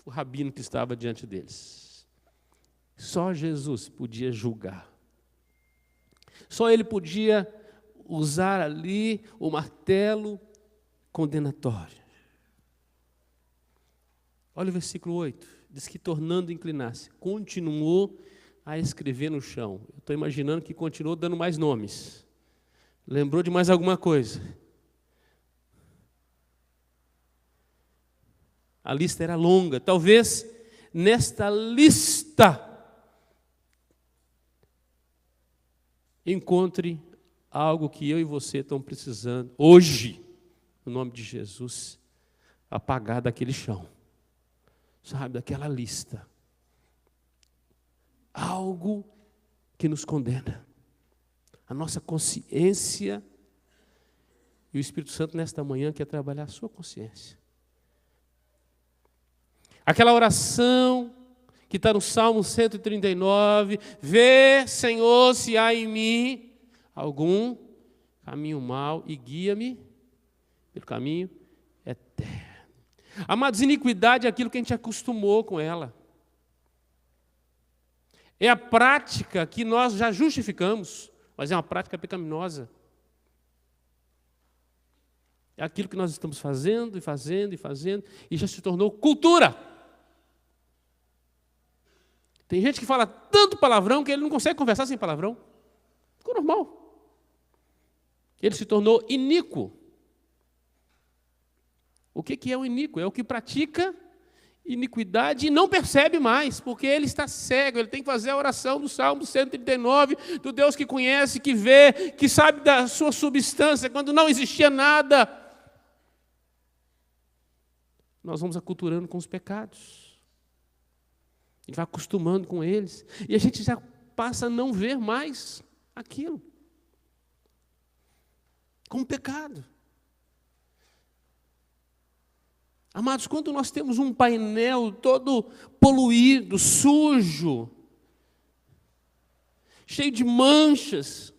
O rabino que estava diante deles. Só Jesus podia julgar. Só ele podia usar ali o martelo condenatório. Olha o versículo 8. Diz que tornando a inclinar-se, continuou a escrever no chão. Eu estou imaginando que continuou dando mais nomes. Lembrou de mais alguma coisa? A lista era longa. Talvez nesta lista encontre algo que eu e você estão precisando hoje, no nome de Jesus, apagar daquele chão. Sabe, daquela lista. algo que nos condena. A nossa consciência, e o Espírito Santo nesta manhã quer trabalhar a sua consciência. Aquela oração que está no Salmo 139, vê, Senhor, se há em mim algum caminho mau e guia-me pelo caminho eterno. Amados, iniquidade é aquilo que a gente acostumou com ela. É a prática que nós já justificamos, mas é uma prática pecaminosa. É aquilo que nós estamos fazendo e fazendo e fazendo, e já se tornou cultura. Tem gente que fala tanto palavrão que ele não consegue conversar sem palavrão. Ficou normal. Ele se tornou iníquo. O que é o iníquo? É o que pratica iniquidade e não percebe mais, porque ele está cego, ele tem que fazer a oração do Salmo 139, do Deus que conhece, que vê, que sabe da sua substância, quando não existia nada. Nós vamos aculturando com os pecados. A gente vai acostumando com eles, e a gente já passa a não ver mais aquilo como pecado. Amados, quando nós temos um painel todo poluído, sujo, cheio de manchas,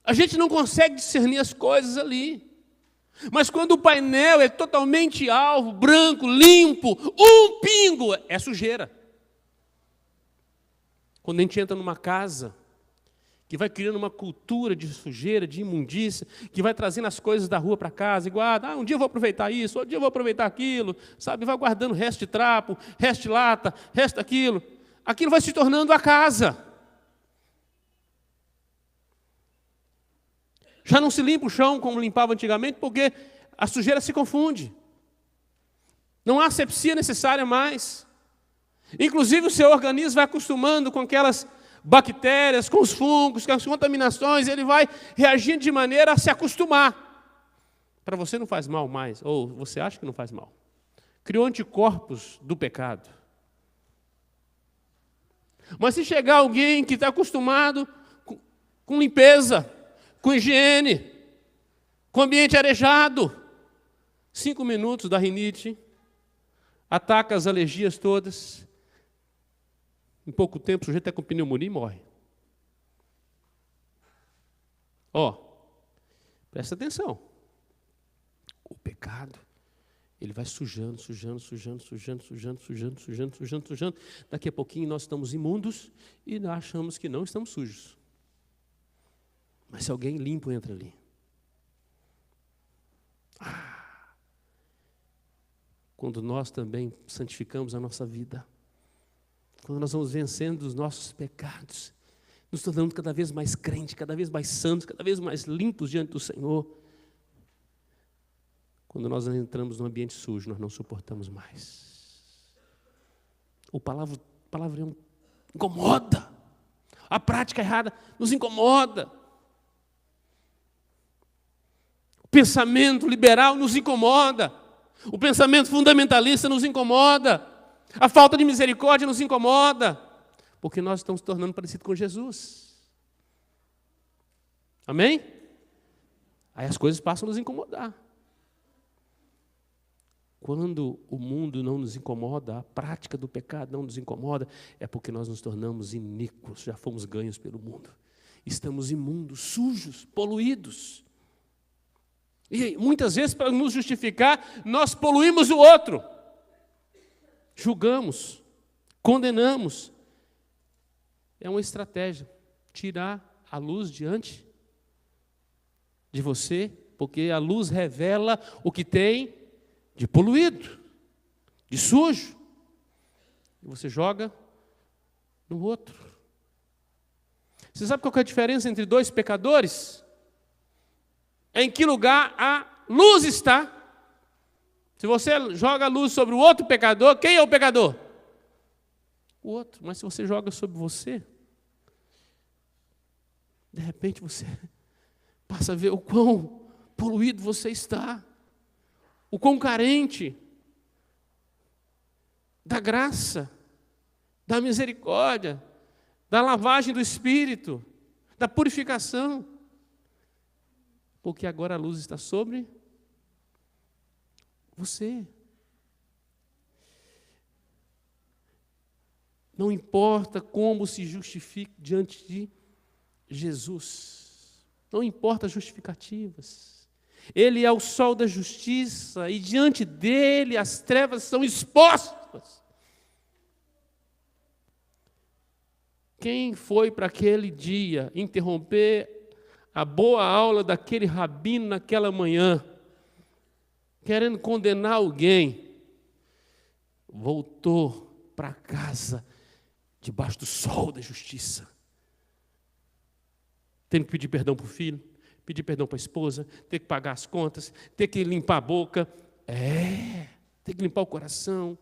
a gente não consegue discernir as coisas ali. Mas quando o painel é totalmente alvo, branco, limpo, um pingo, é sujeira. Quando a gente entra numa casa que vai criando uma cultura de sujeira, de imundícia, que vai trazendo as coisas da rua para casa e guarda, um dia eu vou aproveitar isso, outro dia eu vou aproveitar aquilo, sabe? Vai guardando resto de trapo, resto de lata, resto daquilo. Aquilo vai se tornando a casa. Já não se limpa o chão como limpava antigamente, porque a sujeira se confunde. Não há asepsia necessária mais. Inclusive o seu organismo vai acostumando com aquelas bactérias, com os fungos, com as contaminações, ele vai reagindo de maneira a se acostumar. Para você não faz mal mais, ou você acha que não faz mal. Criou anticorpos do pecado. Mas se chegar alguém que está acostumado com limpeza, com higiene, com ambiente arejado, 5 minutos da rinite, ataca as alergias todas, em pouco tempo o sujeito está com pneumonia e morre. Presta atenção. O pecado, ele vai sujando. Daqui a pouquinho nós estamos imundos e achamos que não estamos sujos. Mas se alguém limpo entra ali. Quando nós também santificamos a nossa vida, quando nós vamos vencendo os nossos pecados, nos tornando cada vez mais crentes, cada vez mais santos, cada vez mais limpos diante do Senhor. Quando nós entramos num ambiente sujo, nós não suportamos mais. O palavrão incomoda. A prática errada nos incomoda. O pensamento liberal nos incomoda. O pensamento fundamentalista nos incomoda. A falta de misericórdia nos incomoda. Porque nós estamos tornando parecido com Jesus. Amém? Aí as coisas passam a nos incomodar. Quando o mundo não nos incomoda, a prática do pecado não nos incomoda, é porque nós nos tornamos iníquos, já fomos ganhos pelo mundo. Estamos imundos, sujos, poluídos. E muitas vezes, para nos justificar, nós poluímos o outro. Julgamos, condenamos. É uma estratégia, tirar a luz diante de você, porque a luz revela o que tem de poluído, de sujo. E você joga no outro. Você sabe qual é a diferença entre dois pecadores? É em que lugar a luz está. Se você joga a luz sobre o outro pecador, quem é o pecador? O outro. Mas se você joga sobre você, de repente você passa a ver o quão poluído você está, o quão carente da graça, da misericórdia, da lavagem do Espírito, da purificação. Porque agora a luz está sobre você. Não importa como se justifique diante de Jesus. Não importa as justificativas. Ele é o sol da justiça e diante dele as trevas são expostas. Quem foi para aquele dia interromper a boa aula daquele rabino naquela manhã, querendo condenar alguém, voltou para casa debaixo do sol da justiça, tendo que pedir perdão para o filho, pedir perdão para a esposa, ter que pagar as contas, ter que limpar a boca, ter que limpar o coração.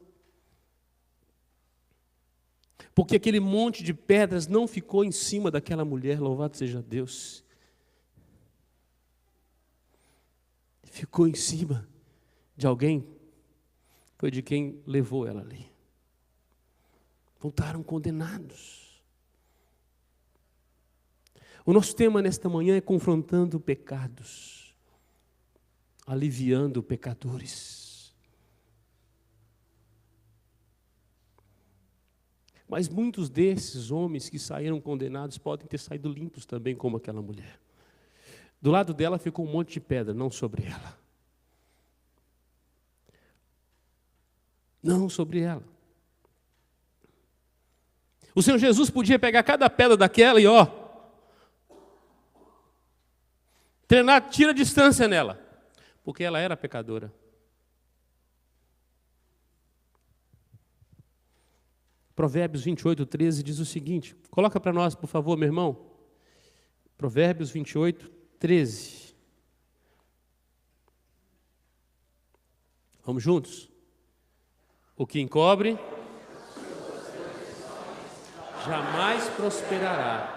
Porque aquele monte de pedras não ficou em cima daquela mulher, louvado seja Deus. Ficou em cima de alguém, foi de quem levou ela ali. Voltaram condenados. O nosso tema nesta manhã é confrontando pecados, aliviando pecadores. Mas muitos desses homens que saíram condenados podem ter saído limpos também, como aquela mulher. Do lado dela ficou um monte de pedra, não sobre ela. Não sobre ela. O Senhor Jesus podia pegar cada pedra daquela e treinar, tira a distância nela, porque ela era pecadora. Provérbios 28, 13 diz o seguinte, coloca para nós, por favor, meu irmão. Provérbios 28, 13. Vamos juntos? O que encobre jamais prosperará.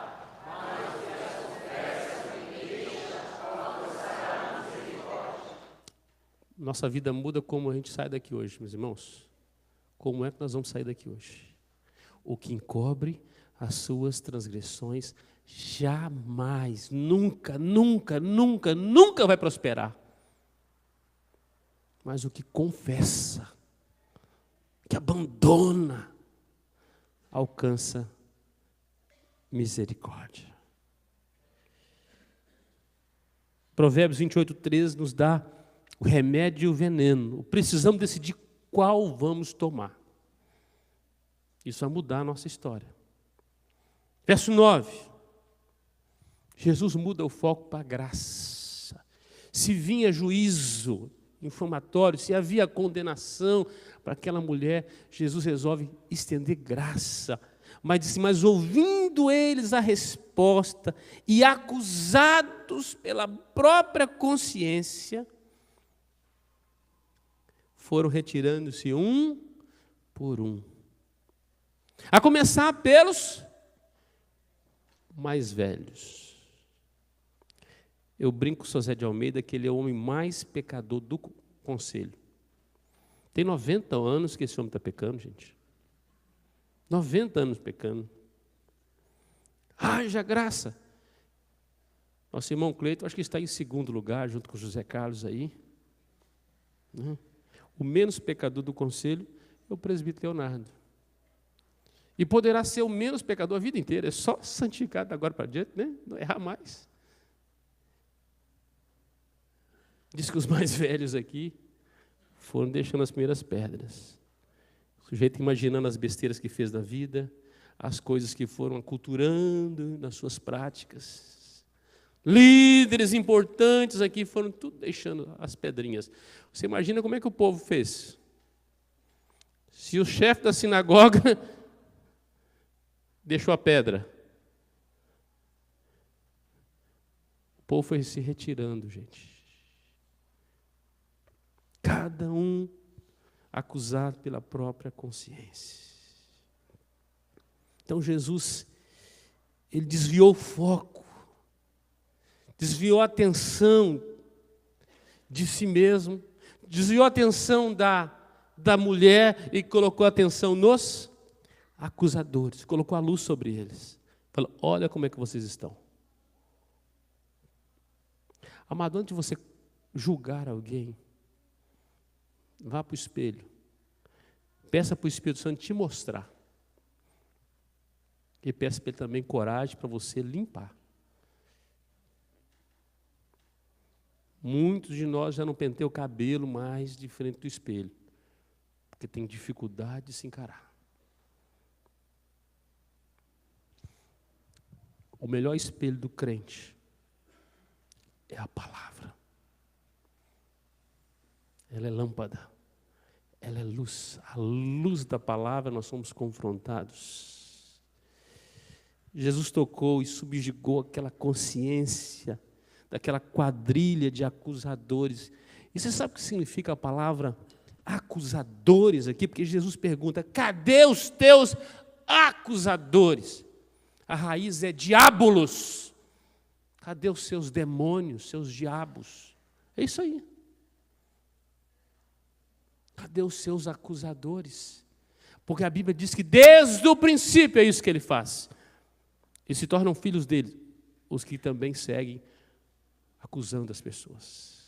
Nossa vida muda como a gente sai daqui hoje, meus irmãos. Como é que nós vamos sair daqui hoje? O que encobre as suas transgressões jamais, nunca, nunca, nunca, nunca vai prosperar. Mas o que confessa, que abandona, alcança misericórdia. Provérbios 28, 13 nos dá o remédio e o veneno. Precisamos decidir qual vamos tomar. Isso vai mudar a nossa história. Verso 9. Jesus muda o foco para a graça. Se vinha juízo infamatório, se havia condenação para aquela mulher, Jesus resolve estender graça. Mas disse, mas ouvindo eles a resposta e acusados pela própria consciência, foram retirando-se um por um. A começar pelos mais velhos. Eu brinco com o José de Almeida que ele é o homem mais pecador do conselho. Tem 90 anos que esse homem está pecando, gente. 90 anos pecando. Haja graça. Nosso irmão Cleiton, acho que está em segundo lugar, junto com o José Carlos aí. O menos pecador do conselho é o presbítero Leonardo. E poderá ser o menos pecador a vida inteira. É só santificar da agora para diante, né? Não errar mais. Diz que os mais velhos aqui foram deixando as primeiras pedras. O sujeito imaginando as besteiras que fez na vida, as coisas que foram aculturando nas suas práticas. Líderes importantes aqui foram tudo deixando as pedrinhas. Você imagina como é que o povo fez? Se o chefe da sinagoga deixou a pedra, o povo foi se retirando, gente. Cada um acusado pela própria consciência. Então Jesus, ele desviou o foco, desviou a atenção de si mesmo, desviou a atenção da da mulher e colocou a atenção nos acusadores, colocou a luz sobre eles. Falou: olha como é que vocês estão. Amado, antes de você julgar alguém, vá para o espelho. Peça para o Espírito Santo te mostrar. E peça para ele também coragem para você limpar. Muitos de nós já não penteiam o cabelo mais de frente do espelho, porque tem dificuldade de se encarar. O melhor espelho do crente é a palavra. Ela é lâmpada, ela é luz. A luz da palavra nós somos confrontados. Jesus tocou e subjugou aquela consciência daquela quadrilha de acusadores. E você sabe o que significa a palavra acusadores aqui? Porque Jesus pergunta: cadê os teus acusadores? A raiz é diabolos. Cadê os seus demônios, seus diabos? É isso aí. Cadê os seus acusadores? Porque a Bíblia diz que desde o princípio é isso que ele faz. E se tornam filhos dele, os que também seguem acusando as pessoas.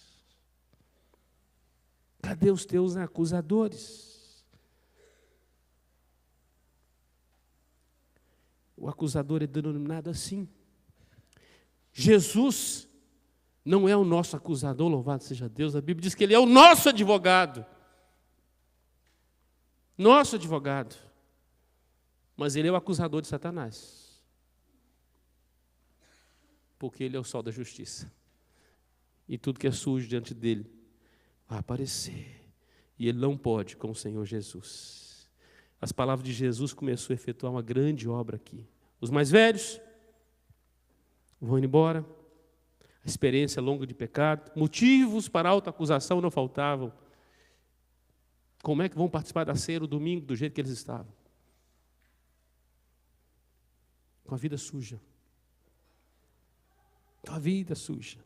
Cadê os teus acusadores? O acusador é denominado assim. Jesus não é o nosso acusador, louvado seja Deus. A Bíblia diz que ele é o nosso advogado. Nosso advogado. Mas ele é o acusador de Satanás. Porque ele é o sol da justiça. E tudo que é sujo diante dele vai aparecer. E ele não pode com o Senhor Jesus. As palavras de Jesus começou a efetuar uma grande obra aqui. Os mais velhos vão embora. A experiência longa de pecado. Motivos para autoacusação não faltavam. Como é que vão participar da ceia no domingo do jeito que eles estavam? Com a vida suja. Com a vida suja.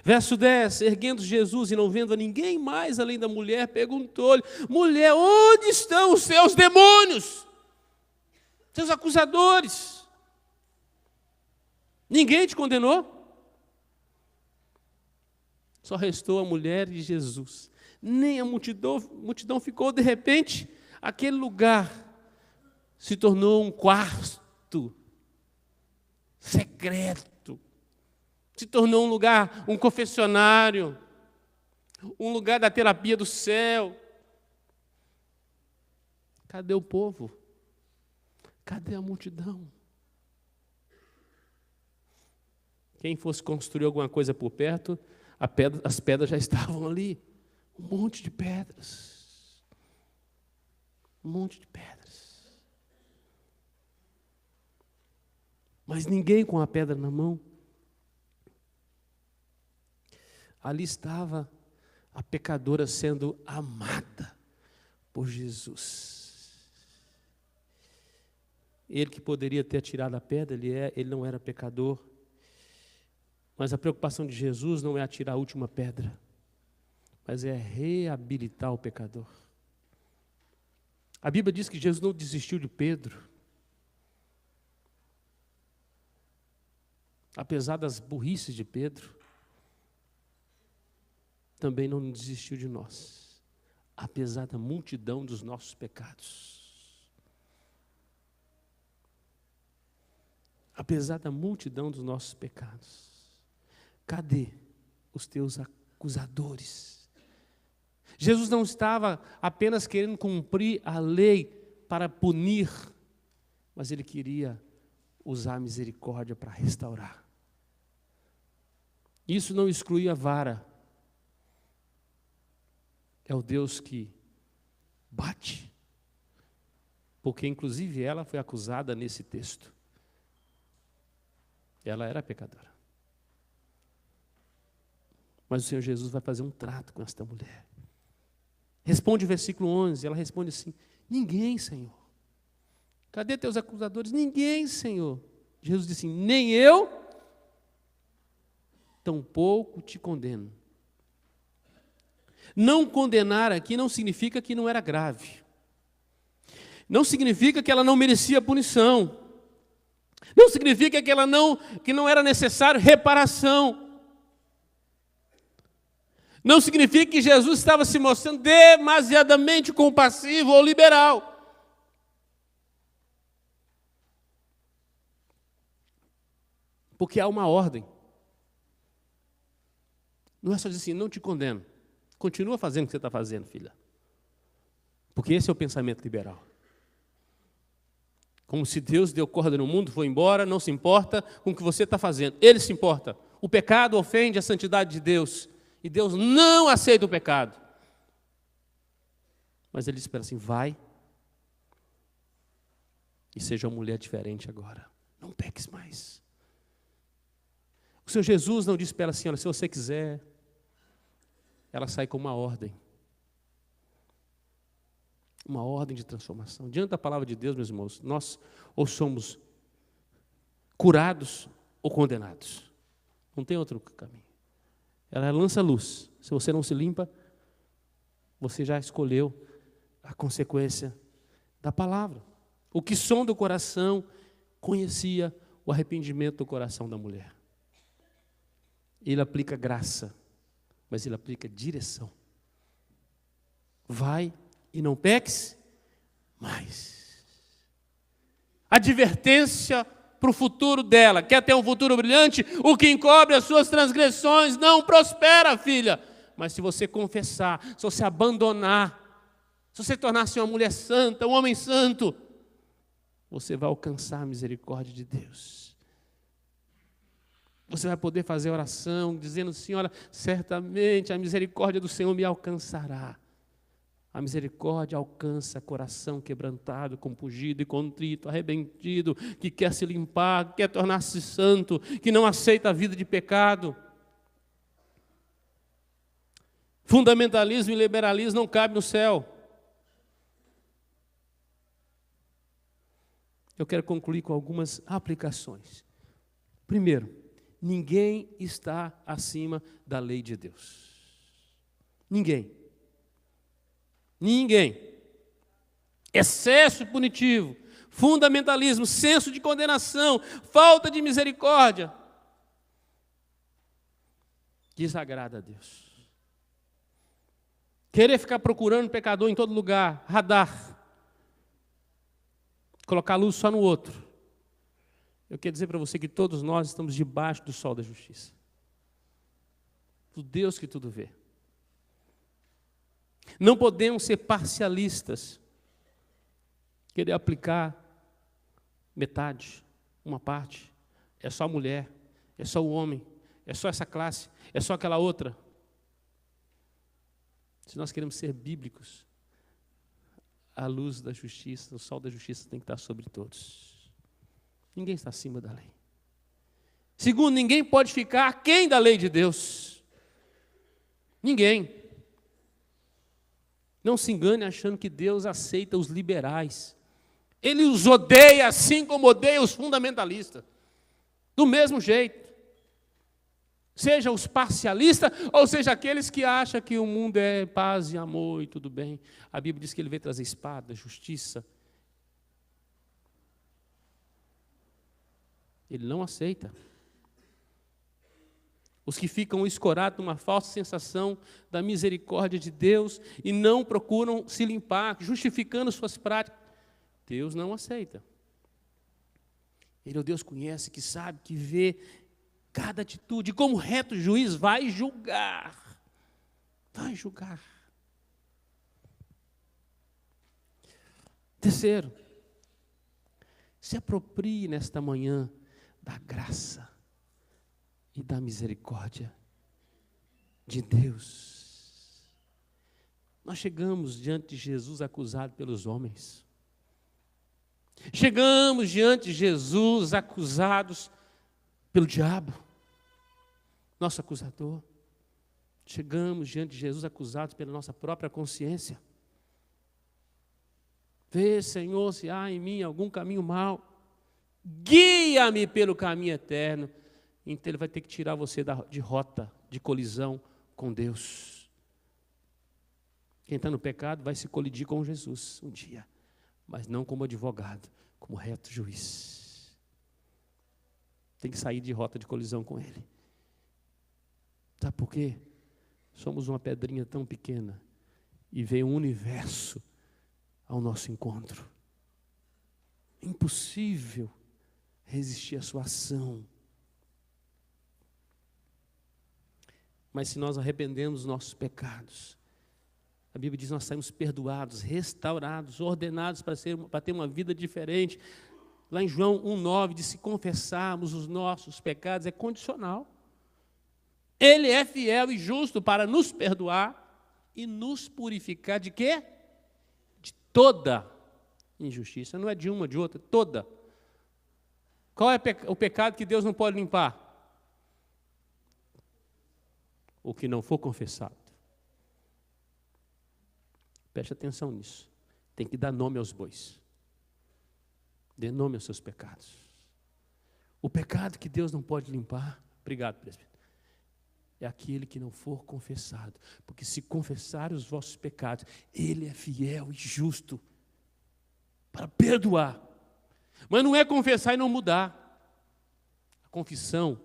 Verso 10, erguendo Jesus e não vendo a ninguém mais além da mulher, perguntou-lhe: mulher, onde estão os seus demônios? Seus acusadores? Ninguém te condenou? Só restou a mulher e Jesus. Nem a multidão ficou. De repente, aquele lugar se tornou um quarto secreto. Se tornou um lugar, um confessionário, um lugar da terapia do céu. Cadê o povo? Cadê a multidão? Quem fosse construir alguma coisa por perto, as pedras já estavam ali. Um monte de pedras. Um monte de pedras. Mas ninguém com a pedra na mão. Ali estava a pecadora sendo amada por Jesus. Ele que poderia ter tirado a pedra, ele não era pecador. Mas a preocupação de Jesus não é atirar a última pedra, mas é reabilitar o pecador. A Bíblia diz que Jesus não desistiu de Pedro. Apesar das burrices de Pedro, também não desistiu de nós, apesar da multidão dos nossos pecados. Apesar da multidão dos nossos pecados. Cadê os teus acusadores? Jesus não estava apenas querendo cumprir a lei para punir, mas ele queria usar a misericórdia para restaurar. Isso não excluía a vara. É o Deus que bate. Porque, inclusive, ela foi acusada nesse texto. Ela era pecadora. Mas o Senhor Jesus vai fazer um trato com esta mulher. Responde o versículo 11. Ela responde assim: ninguém, Senhor. Cadê teus acusadores? Ninguém, Senhor. Jesus disse assim: nem eu, tampouco te condeno. Não condenar aqui não significa que não era grave. Não significa que ela não merecia punição. Não significa que não era necessário reparação. Não significa que Jesus estava se mostrando demasiadamente compassivo ou liberal. Porque há uma ordem. Não é só dizer assim, não te condeno. Continua fazendo o que você está fazendo, filha. Porque esse é o pensamento liberal. Como se Deus deu corda no mundo, foi embora, não se importa com o que você está fazendo. Ele se importa. O pecado ofende a santidade de Deus. E Deus não aceita o pecado. Mas Ele diz para ela assim, vai e seja uma mulher diferente agora. Não peques mais. O Senhor Jesus não disse para ela assim, olha, se você quiser, ela sai com uma ordem. Uma ordem de transformação. Diante da palavra de Deus, meus irmãos, nós ou somos curados ou condenados. Não tem outro caminho. Ela lança luz. Se você não se limpa, você já escolheu a consequência da palavra. O que sonda o coração conhecia o arrependimento do coração da mulher. Ele aplica graça, mas ele aplica direção. Vai e não peques mais. Advertência para o futuro dela. Quer ter um futuro brilhante? O que encobre as suas transgressões não prospera, filha. Mas se você confessar, se você abandonar, se você tornar-se uma mulher santa, um homem santo, você vai alcançar a misericórdia de Deus. Você vai poder fazer oração, dizendo, Senhora, certamente a misericórdia do Senhor me alcançará. A misericórdia alcança coração quebrantado, compungido e contrito, arrependido, que quer se limpar, que quer tornar-se santo, que não aceita a vida de pecado. Fundamentalismo e liberalismo não cabem no céu. Eu quero concluir com algumas aplicações. Primeiro, ninguém está acima da lei de Deus. Ninguém. Ninguém. Excesso punitivo, fundamentalismo, senso de condenação, falta de misericórdia, desagrada a Deus. Querer ficar procurando pecador em todo lugar, radar, colocar a luz só no outro. Eu quero dizer para você que todos nós estamos debaixo do sol da justiça. Do Deus que tudo vê. Não podemos ser parcialistas, querer aplicar metade, uma parte. É só a mulher, é só o homem, é só essa classe, é só aquela outra. Se nós queremos ser bíblicos, a luz da justiça, o sol da justiça tem que estar sobre todos. Ninguém está acima da lei. Segundo, ninguém pode ficar aquém da lei de Deus. Ninguém. Não se engane achando que Deus aceita os liberais. Ele os odeia assim como odeia os fundamentalistas. Do mesmo jeito. Seja os parcialistas, ou seja aqueles que acham que o mundo é paz e amor e tudo bem. A Bíblia diz que Ele veio trazer espada, justiça. Ele não aceita. Os que ficam escorados numa falsa sensação da misericórdia de Deus e não procuram se limpar, justificando suas práticas, Deus não aceita. Ele é o Deus que conhece, que sabe, que vê cada atitude. E como reto juiz vai julgar. Vai julgar. Terceiro, se aproprie nesta manhã da graça e da misericórdia de Deus. Nós chegamos diante de Jesus acusado pelos homens. Chegamos diante de Jesus acusados pelo diabo, nosso acusador. Chegamos diante de Jesus acusados pela nossa própria consciência. Vê, Senhor, se há em mim algum caminho mau. Guia-me pelo caminho eterno. Então Ele vai ter que tirar você de rota, de colisão com Deus. Quem está no pecado vai se colidir com Jesus um dia, mas não como advogado, como reto juiz. Tem que sair de rota de colisão com Ele. Sabe por quê? Somos uma pedrinha tão pequena e veio um universo ao nosso encontro. Impossível resistir à sua ação. Mas se nós arrependemos dos nossos pecados, a Bíblia diz que nós saímos perdoados, restaurados, ordenados para ter uma vida diferente. Lá em João 1,9 diz: se confessarmos os nossos pecados, é condicional. Ele é fiel e justo para nos perdoar e nos purificar de quê? De toda injustiça. Não é de uma, de outra, toda. Qual é o pecado que Deus não pode limpar? O que não for confessado. Preste atenção nisso. Tem que dar nome aos bois. Dê nome aos seus pecados. O pecado que Deus não pode limpar, obrigado, presbítero, é aquele que não for confessado. Porque se confessar os vossos pecados, Ele é fiel e justo para perdoar. Mas não é confessar e não mudar. A confissão,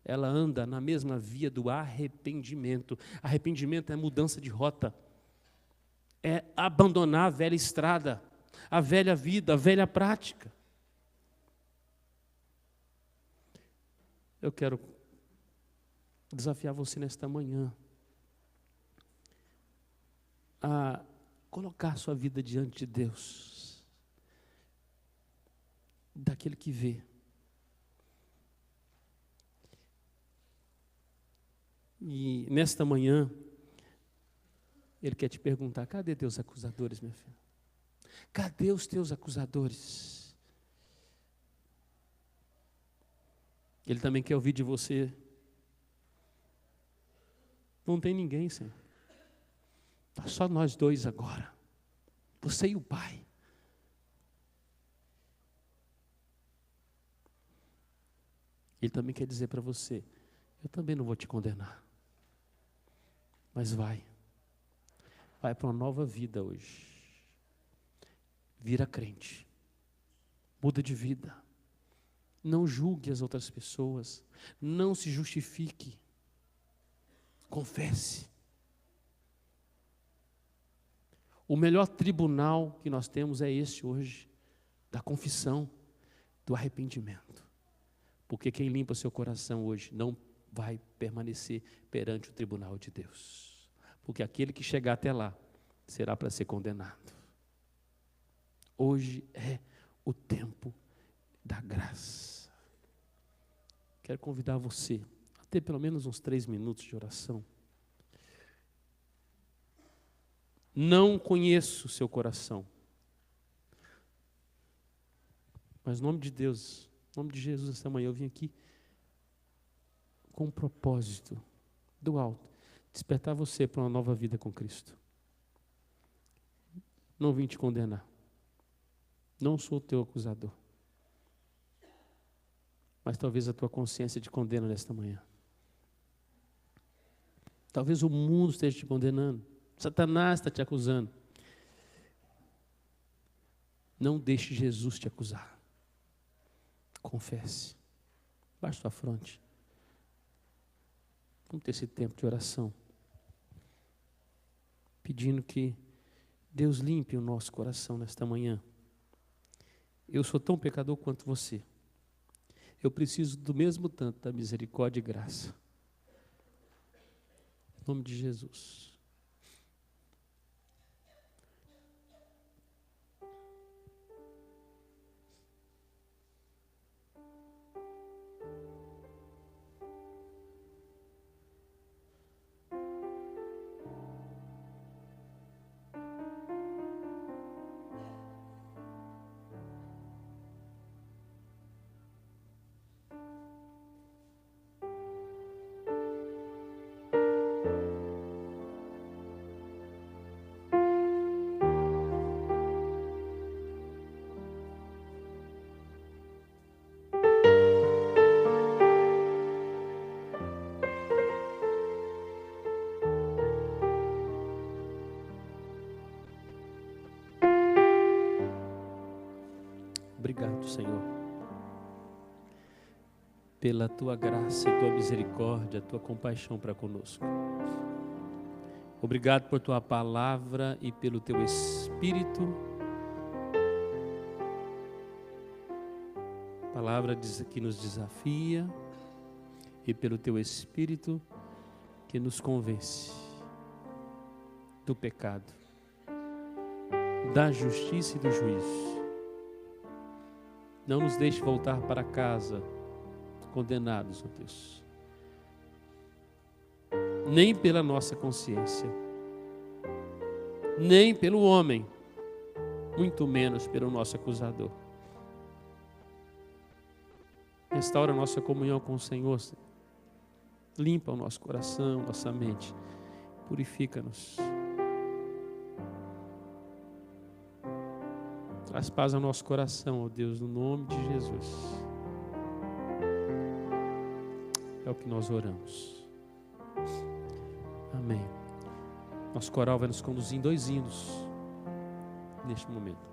ela anda na mesma via do arrependimento. Arrependimento é mudança de rota. É abandonar a velha estrada, a velha vida, a velha prática. Eu quero desafiar você nesta manhã a colocar sua vida diante de Deus, daquele que vê. E nesta manhã, Ele quer te perguntar: cadê teus acusadores, minha filha? Cadê os teus acusadores? Ele também quer ouvir de você: não tem ninguém, Senhor. Está só nós dois agora. Você e o Pai. Ele também quer dizer para você: eu também não vou te condenar. Mas vai para uma nova vida hoje. Vira crente. Muda de vida. Não julgue as outras pessoas. Não se justifique. Confesse. O melhor tribunal que nós temos é esse hoje, da confissão, do arrependimento. Porque quem limpa seu coração hoje não vai permanecer perante o tribunal de Deus. Porque aquele que chegar até lá será para ser condenado. Hoje é o tempo da graça. Quero convidar você a ter pelo menos uns 3 minutos de oração. Não conheço o seu coração. Mas em nome de Deus, em nome de Jesus, esta manhã eu vim aqui com um propósito do alto. Despertar você para uma nova vida com Cristo. Não vim te condenar. Não sou o teu acusador. Mas talvez a tua consciência te condena nesta manhã. Talvez o mundo esteja te condenando. Satanás está te acusando. Não deixe Jesus te acusar. Confesse. Baixe sua fronte. Vamos ter esse tempo de oração, pedindo que Deus limpe o nosso coração nesta manhã. Eu sou tão pecador quanto você. Eu preciso do mesmo tanto da misericórdia e graça. Em nome de Jesus. Senhor, pela tua graça e tua misericórdia, tua compaixão para conosco. Obrigado por tua palavra e pelo teu Espírito. A palavra que nos desafia e pelo teu Espírito que nos convence do pecado, da justiça e do juízo. Não nos deixe voltar para casa condenados, ó Deus, nem pela nossa consciência, nem pelo homem, muito menos pelo nosso acusador. Restaura a nossa comunhão com o Senhor, limpa o nosso coração, nossa mente, purifica-nos. Traz paz ao nosso coração, ó Deus, no nome de Jesus. É o que nós oramos. Amém. Nosso coral vai nos conduzir em 2 hinos neste momento.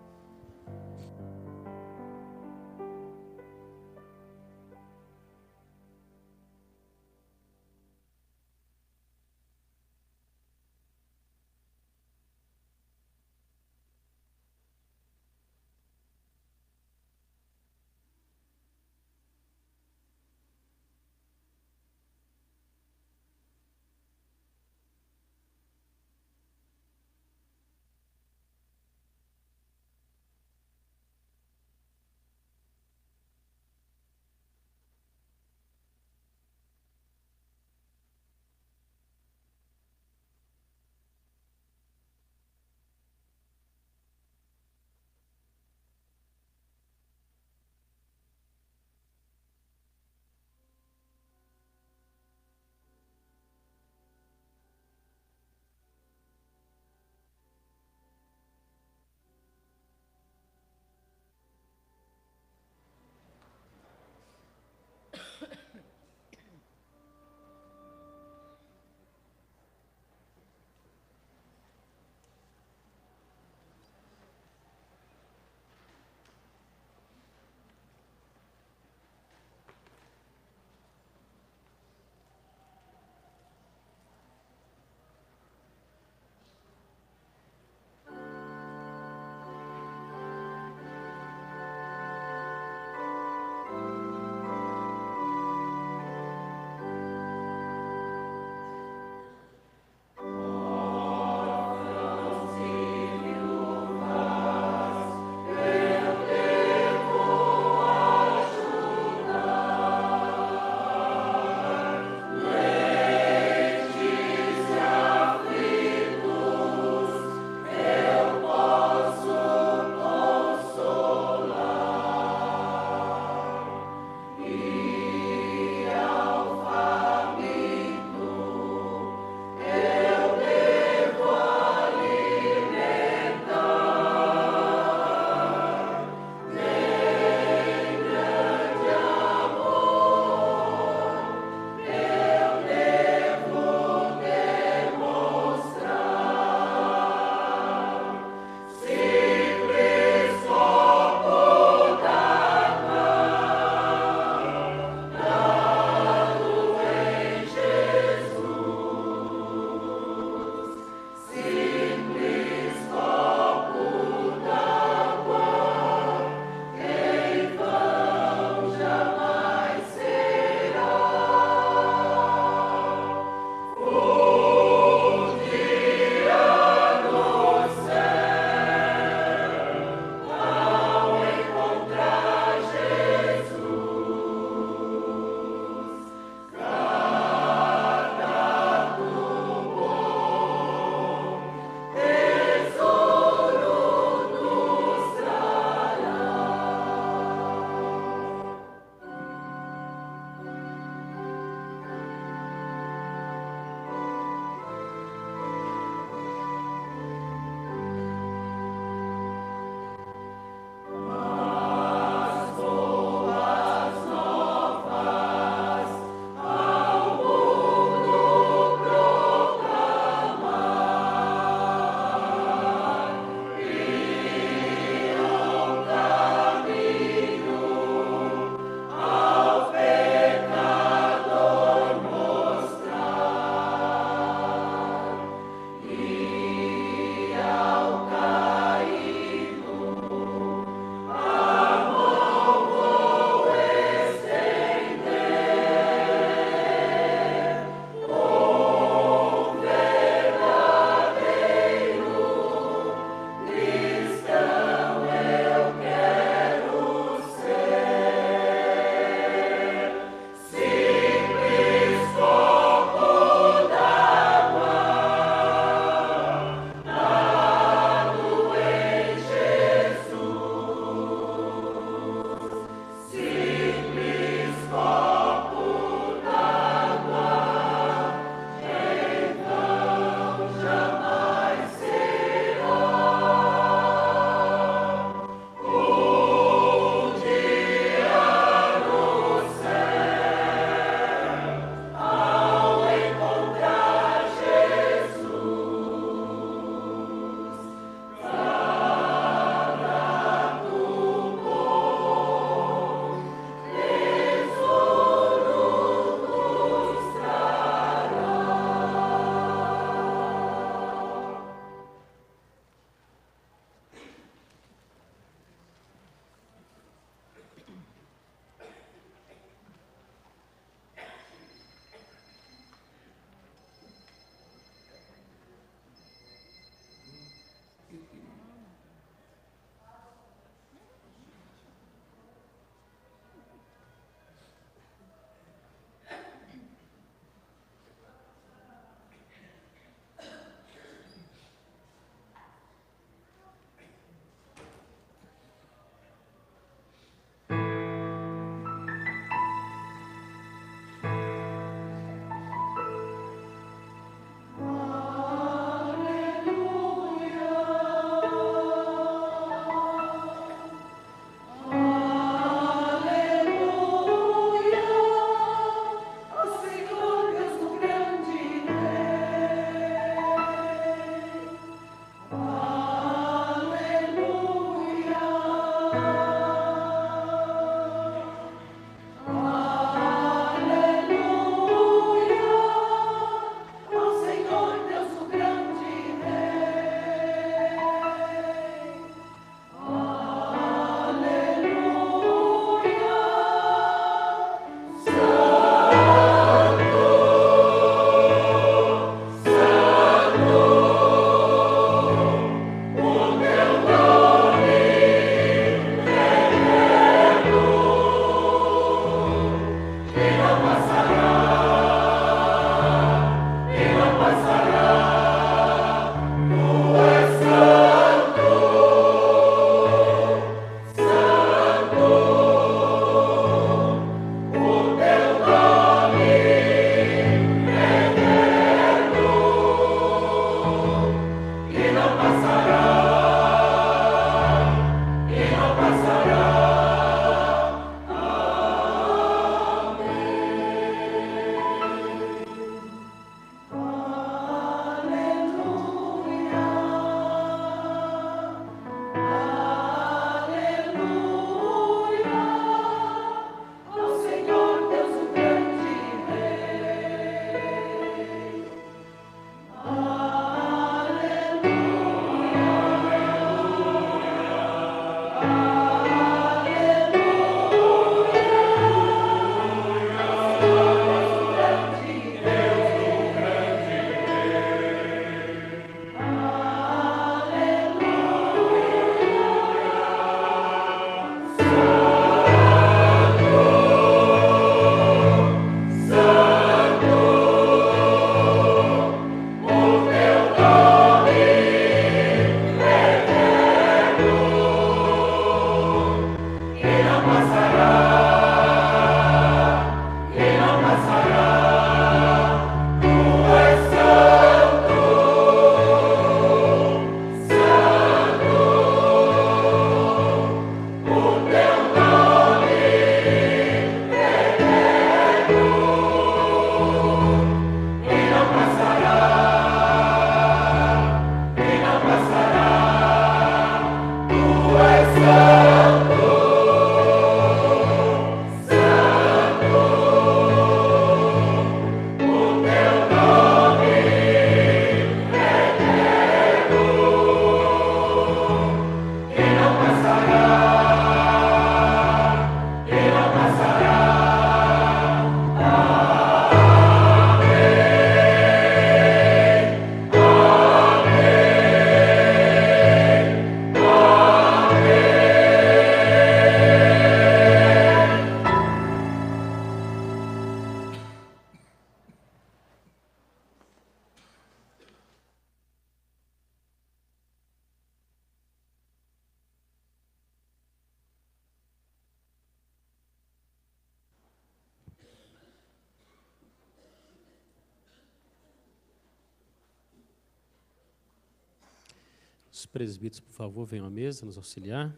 Os presbíteros, por favor, venham à mesa nos auxiliar.